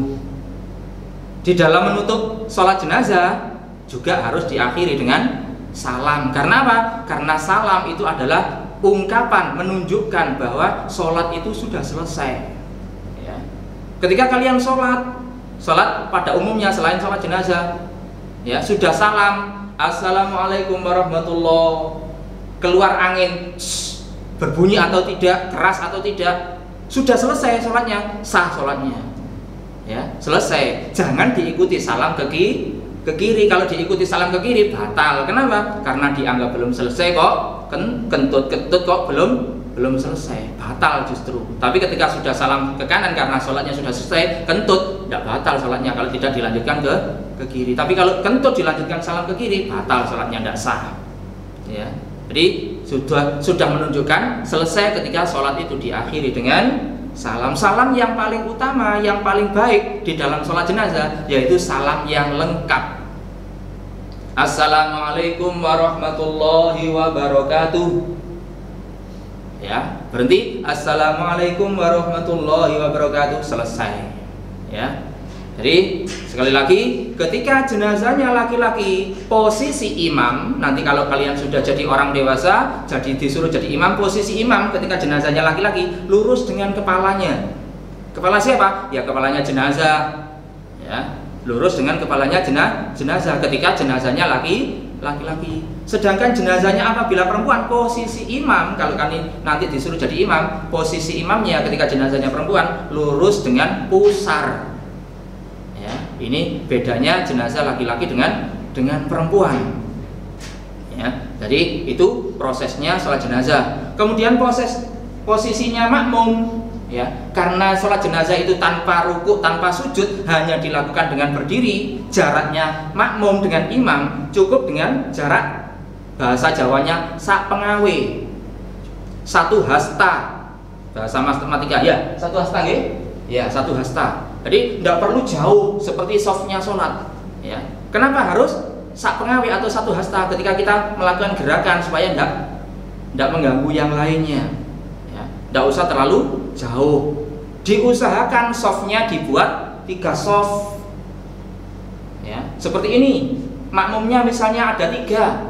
B: Di dalam menutup sholat jenazah juga harus diakhiri dengan salam. Karena apa? Karena salam itu adalah ungkapan menunjukkan bahwa sholat itu sudah selesai. Ya. Ketika kalian sholat pada umumnya selain sholat jenazah, ya, sudah salam, assalamualaikum warahmatullahi, keluar angin, berbunyi atau tidak, keras atau tidak, sudah selesai sholatnya, sah sholatnya. Ya, selesai. Jangan diikuti salam ke kiri. Kalau diikuti salam ke kiri batal. Kenapa? Karena dianggap belum selesai kok, kentut kok belum selesai, batal justru. Tapi ketika sudah salam ke kanan karena sholatnya sudah selesai, kentut tidak batal sholatnya kalau tidak dilanjutkan ke kiri. Tapi kalau kentut dilanjutkan salam ke kiri, batal sholatnya, tidak sah. Ya, jadi sudah menunjukkan selesai ketika sholat itu diakhiri dengan salam yang paling utama, yang paling baik di dalam sholat jenazah, yaitu salam yang lengkap. Assalamualaikum warahmatullahi wabarakatuh. Ya, berhenti. Assalamualaikum warahmatullahi wabarakatuh, selesai. Ya. Jadi sekali lagi, ketika jenazahnya laki-laki, posisi imam, nanti kalau kalian sudah jadi orang dewasa, jadi disuruh jadi imam, posisi imam ketika jenazahnya laki-laki lurus dengan kepalanya. Kepala siapa? Ya kepalanya jenazah. Ya, lurus dengan kepalanya jenazah ketika jenazahnya laki-laki. Sedangkan jenazahnya apabila perempuan, posisi imam, kalau kalian nanti disuruh jadi imam, posisi imamnya ketika jenazahnya perempuan lurus dengan pusar. Ini bedanya jenazah laki-laki dengan perempuan. Ya, jadi itu prosesnya sholat jenazah. Kemudian posisinya makmum, ya, karena sholat jenazah itu tanpa ruku, tanpa sujud, hanya dilakukan dengan berdiri. Jaraknya makmum dengan imam cukup dengan jarak, bahasa Jawanya sak pengawe, 1 hasta, bahasa matematika ya, 1 hasta nggih? Ya, 1 hasta. Jadi tidak perlu jauh seperti softnya sholat. Ya. Kenapa harus sak pengawe atau 1 hasta ketika kita melakukan gerakan supaya tidak mengganggu yang lainnya. Ya. Tidak usah terlalu jauh. Diusahakan softnya dibuat 3 soft. Ya. Seperti ini. Makmumnya misalnya ada 3,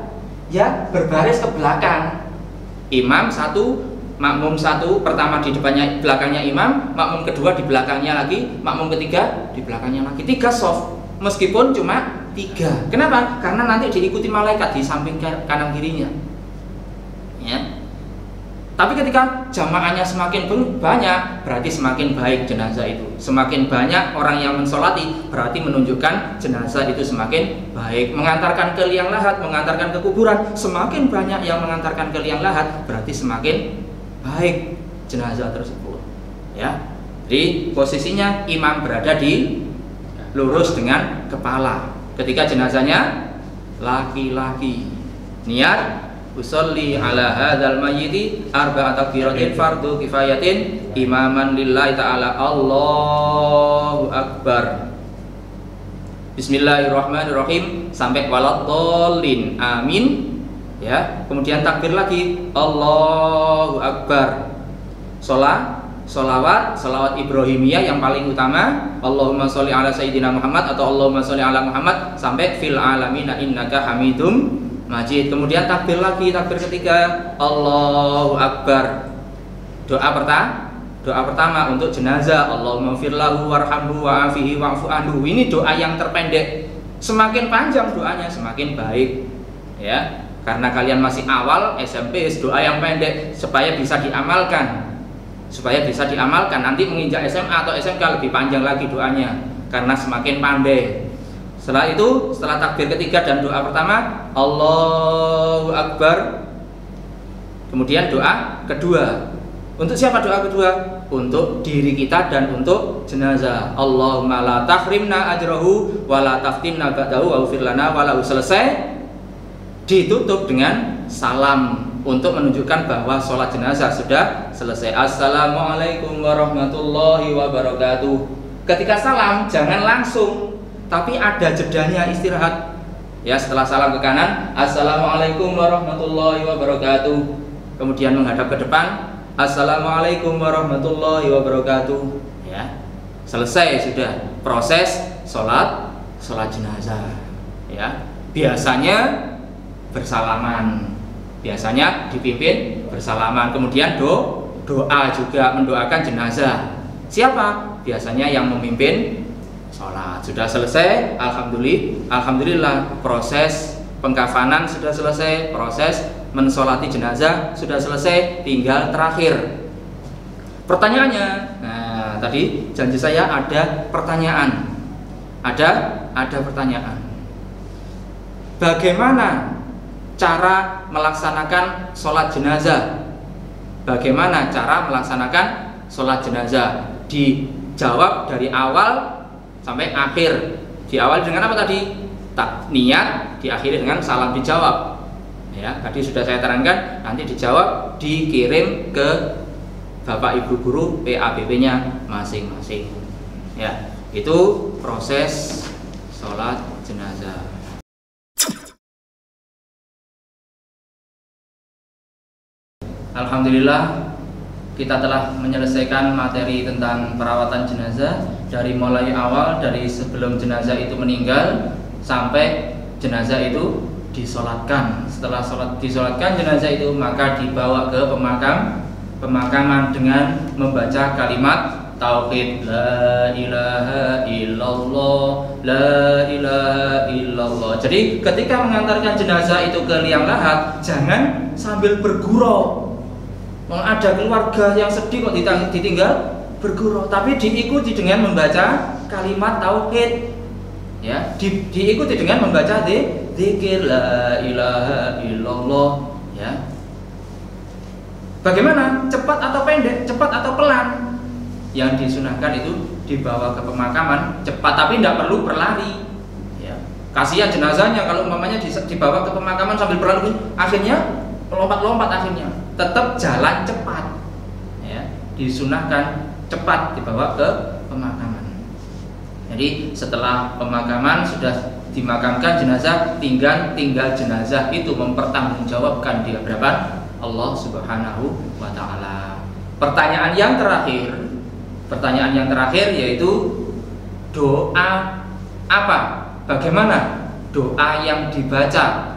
B: ya berbaris ke belakang. Imam 1. Makmum 1 pertama di depannya, belakangnya imam, makmum kedua di belakangnya lagi, makmum ketiga di belakangnya lagi. 3 soft, meskipun cuma 3. Kenapa? Karena nanti diikuti malaikat di samping kanan kirinya. Ya. Tapi ketika jamaahnya semakin banyak, berarti semakin baik jenazah itu. Semakin banyak orang yang mensolati, berarti menunjukkan jenazah itu semakin baik. Mengantarkan ke liang lahat, mengantarkan ke kuburan, semakin banyak yang mengantarkan ke liang lahat, berarti semakin baik jenazah tersebut. Ya, jadi posisinya imam berada di lurus dengan kepala. Ketika jenazahnya laki-laki, niat usolli ala hadzal mayyiti arba'at takbiratin fardu kifayatin imaman lillahi ta'ala. Allahu akbar. Bismillahirrahmanirrahim sampai waladhdallin. Amin. Ya, kemudian takbir lagi, Allahu Akbar. Solawat Ibrahimiyah yang paling utama, Allahumma sholli ala sayyidina Muhammad atau Allahumma sholli ala Muhammad sampai fil alamina innaka hamidum majid. Kemudian takbir lagi, takbir ketiga, Allahu Akbar. Doa pertama untuk jenazah, Allahumma firlahu warhamhu wa'afihi wa'fu anhu. Ini doa yang terpendek. Semakin panjang doanya semakin baik. Ya. Karena kalian masih awal SMP, doa yang pendek supaya bisa diamalkan. Nanti menginjak SMA atau SMK lebih panjang lagi doanya karena semakin pandai. Setelah itu, setelah takbir ketiga dan doa pertama, Allahu Akbar. Kemudian doa kedua. Untuk siapa doa kedua? Untuk diri kita dan untuk jenazah. Allahumma la tahrimna ajrahu wa la taftinna ba'dahu wa ghfir lana wa la. Selesai, ditutup dengan salam untuk menunjukkan bahwa sholat jenazah sudah selesai. Assalamualaikum warahmatullahi wabarakatuh. Ketika salam jangan langsung, tapi ada jedanya, istirahat. Ya, setelah salam ke kanan, Assalamualaikum warahmatullahi wabarakatuh. Kemudian menghadap ke depan, Assalamualaikum warahmatullahi wabarakatuh. Ya, selesai sudah proses sholat jenazah. Ya, biasanya bersalaman, biasanya dipimpin bersalaman. Kemudian doa juga, mendoakan jenazah. Siapa? Biasanya yang memimpin sholat. Sudah selesai, alhamdulillah proses pengkafanan sudah selesai, proses mensolati jenazah sudah selesai, tinggal terakhir. Pertanyaannya, nah tadi janji saya ada pertanyaan, ada pertanyaan. Bagaimana cara melaksanakan sholat jenazah? Bagaimana cara melaksanakan sholat jenazah? Dijawab dari awal sampai akhir. Di awal dengan apa tadi? Tak niat, diakhiri dengan salam dijawab. Ya, tadi sudah saya terangkan. Nanti dijawab, dikirim ke Bapak Ibu guru PABP-nya masing-masing. Ya, itu proses sholat jenazah. Alhamdulillah, kita telah menyelesaikan materi tentang perawatan jenazah dari mulai awal, dari sebelum jenazah itu meninggal sampai jenazah itu disolatkan. Setelah disolatkan jenazah itu, maka dibawa ke pemakaman dengan membaca kalimat tauhid, la ilaha illallah, la ilaha illallah. Jadi ketika mengantarkan jenazah itu ke liang lahat, jangan sambil bergurau. Ada keluarga yang sedih kok ditinggal bergurau, tapi diikuti dengan membaca kalimat tauhid. Ya, diikuti dengan membaca dzikir la ilaha illallah. Ya. Bagaimana? Cepat atau pendek? Cepat atau pelan? Yang disunahkan itu dibawa ke pemakaman cepat, tapi tidak perlu berlari. Ya. Kasihan jenazahnya kalau umpamanya dibawa ke pemakaman sambil berlari, akhirnya lompat-lompat, akhirnya tetap jalan cepat. Ya. Disunahkan cepat dibawa ke pemakaman. Jadi setelah pemakaman sudah dimakamkan jenazah, tinggal jenazah itu mempertanggungjawabkan di hadapan Allah Subhanahu wa taala. Pertanyaan yang terakhir yaitu doa apa? Bagaimana doa yang dibaca?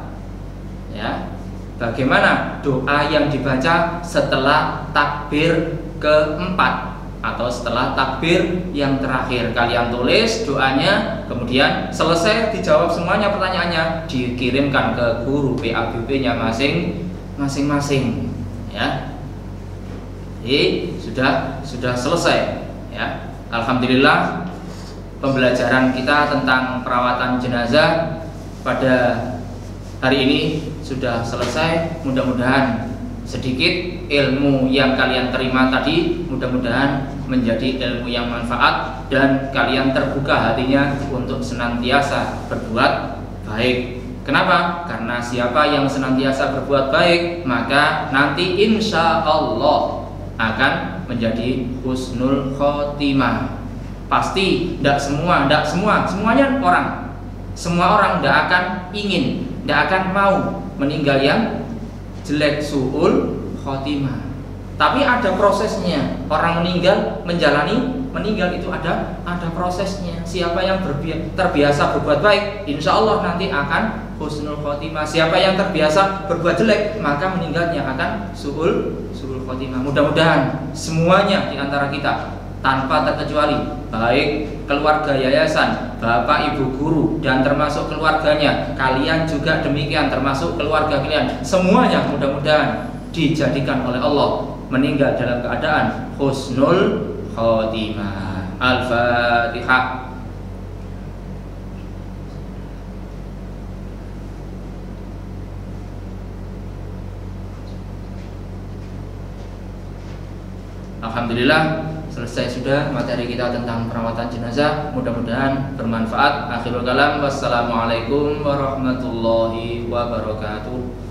B: Ya. Bagaimana doa yang dibaca setelah takbir keempat atau setelah takbir yang terakhir? Kalian tulis doanya, kemudian selesai dijawab semuanya pertanyaannya, dikirimkan ke guru PABP-nya masing-masing. Ya. Jadi sudah selesai. Ya. Alhamdulillah, pembelajaran kita tentang perawatan jenazah pada hari ini sudah selesai. Mudah-mudahan sedikit ilmu yang kalian terima tadi mudah-mudahan menjadi ilmu yang manfaat dan kalian terbuka hatinya untuk senantiasa berbuat baik. Kenapa? Karena siapa yang senantiasa berbuat baik, maka nanti insya Allah akan menjadi husnul khotimah. Pasti semuanya orang. Semua orang tidak akan ingin, tidak akan mau meninggal yang jelek, su'ul khotimah. Tapi ada prosesnya. Orang meninggal itu ada prosesnya. Siapa yang terbiasa berbuat baik, insya Allah nanti akan husnul khotimah. Siapa yang terbiasa berbuat jelek, maka meninggalnya akan su'ul khotimah. Mudah-mudahan semuanya di antara kita tanpa terkecuali, baik keluarga yayasan, bapak ibu guru dan termasuk keluarganya, kalian juga demikian termasuk keluarga kalian, semuanya mudah-mudahan dijadikan oleh Allah meninggal dalam keadaan husnul khotimah. Al-Fatihah. Alhamdulillah, selesai sudah materi kita tentang perawatan jenazah. Mudah-mudahan bermanfaat. Akhirul kalam, wassalamualaikum warahmatullahi wabarakatuh.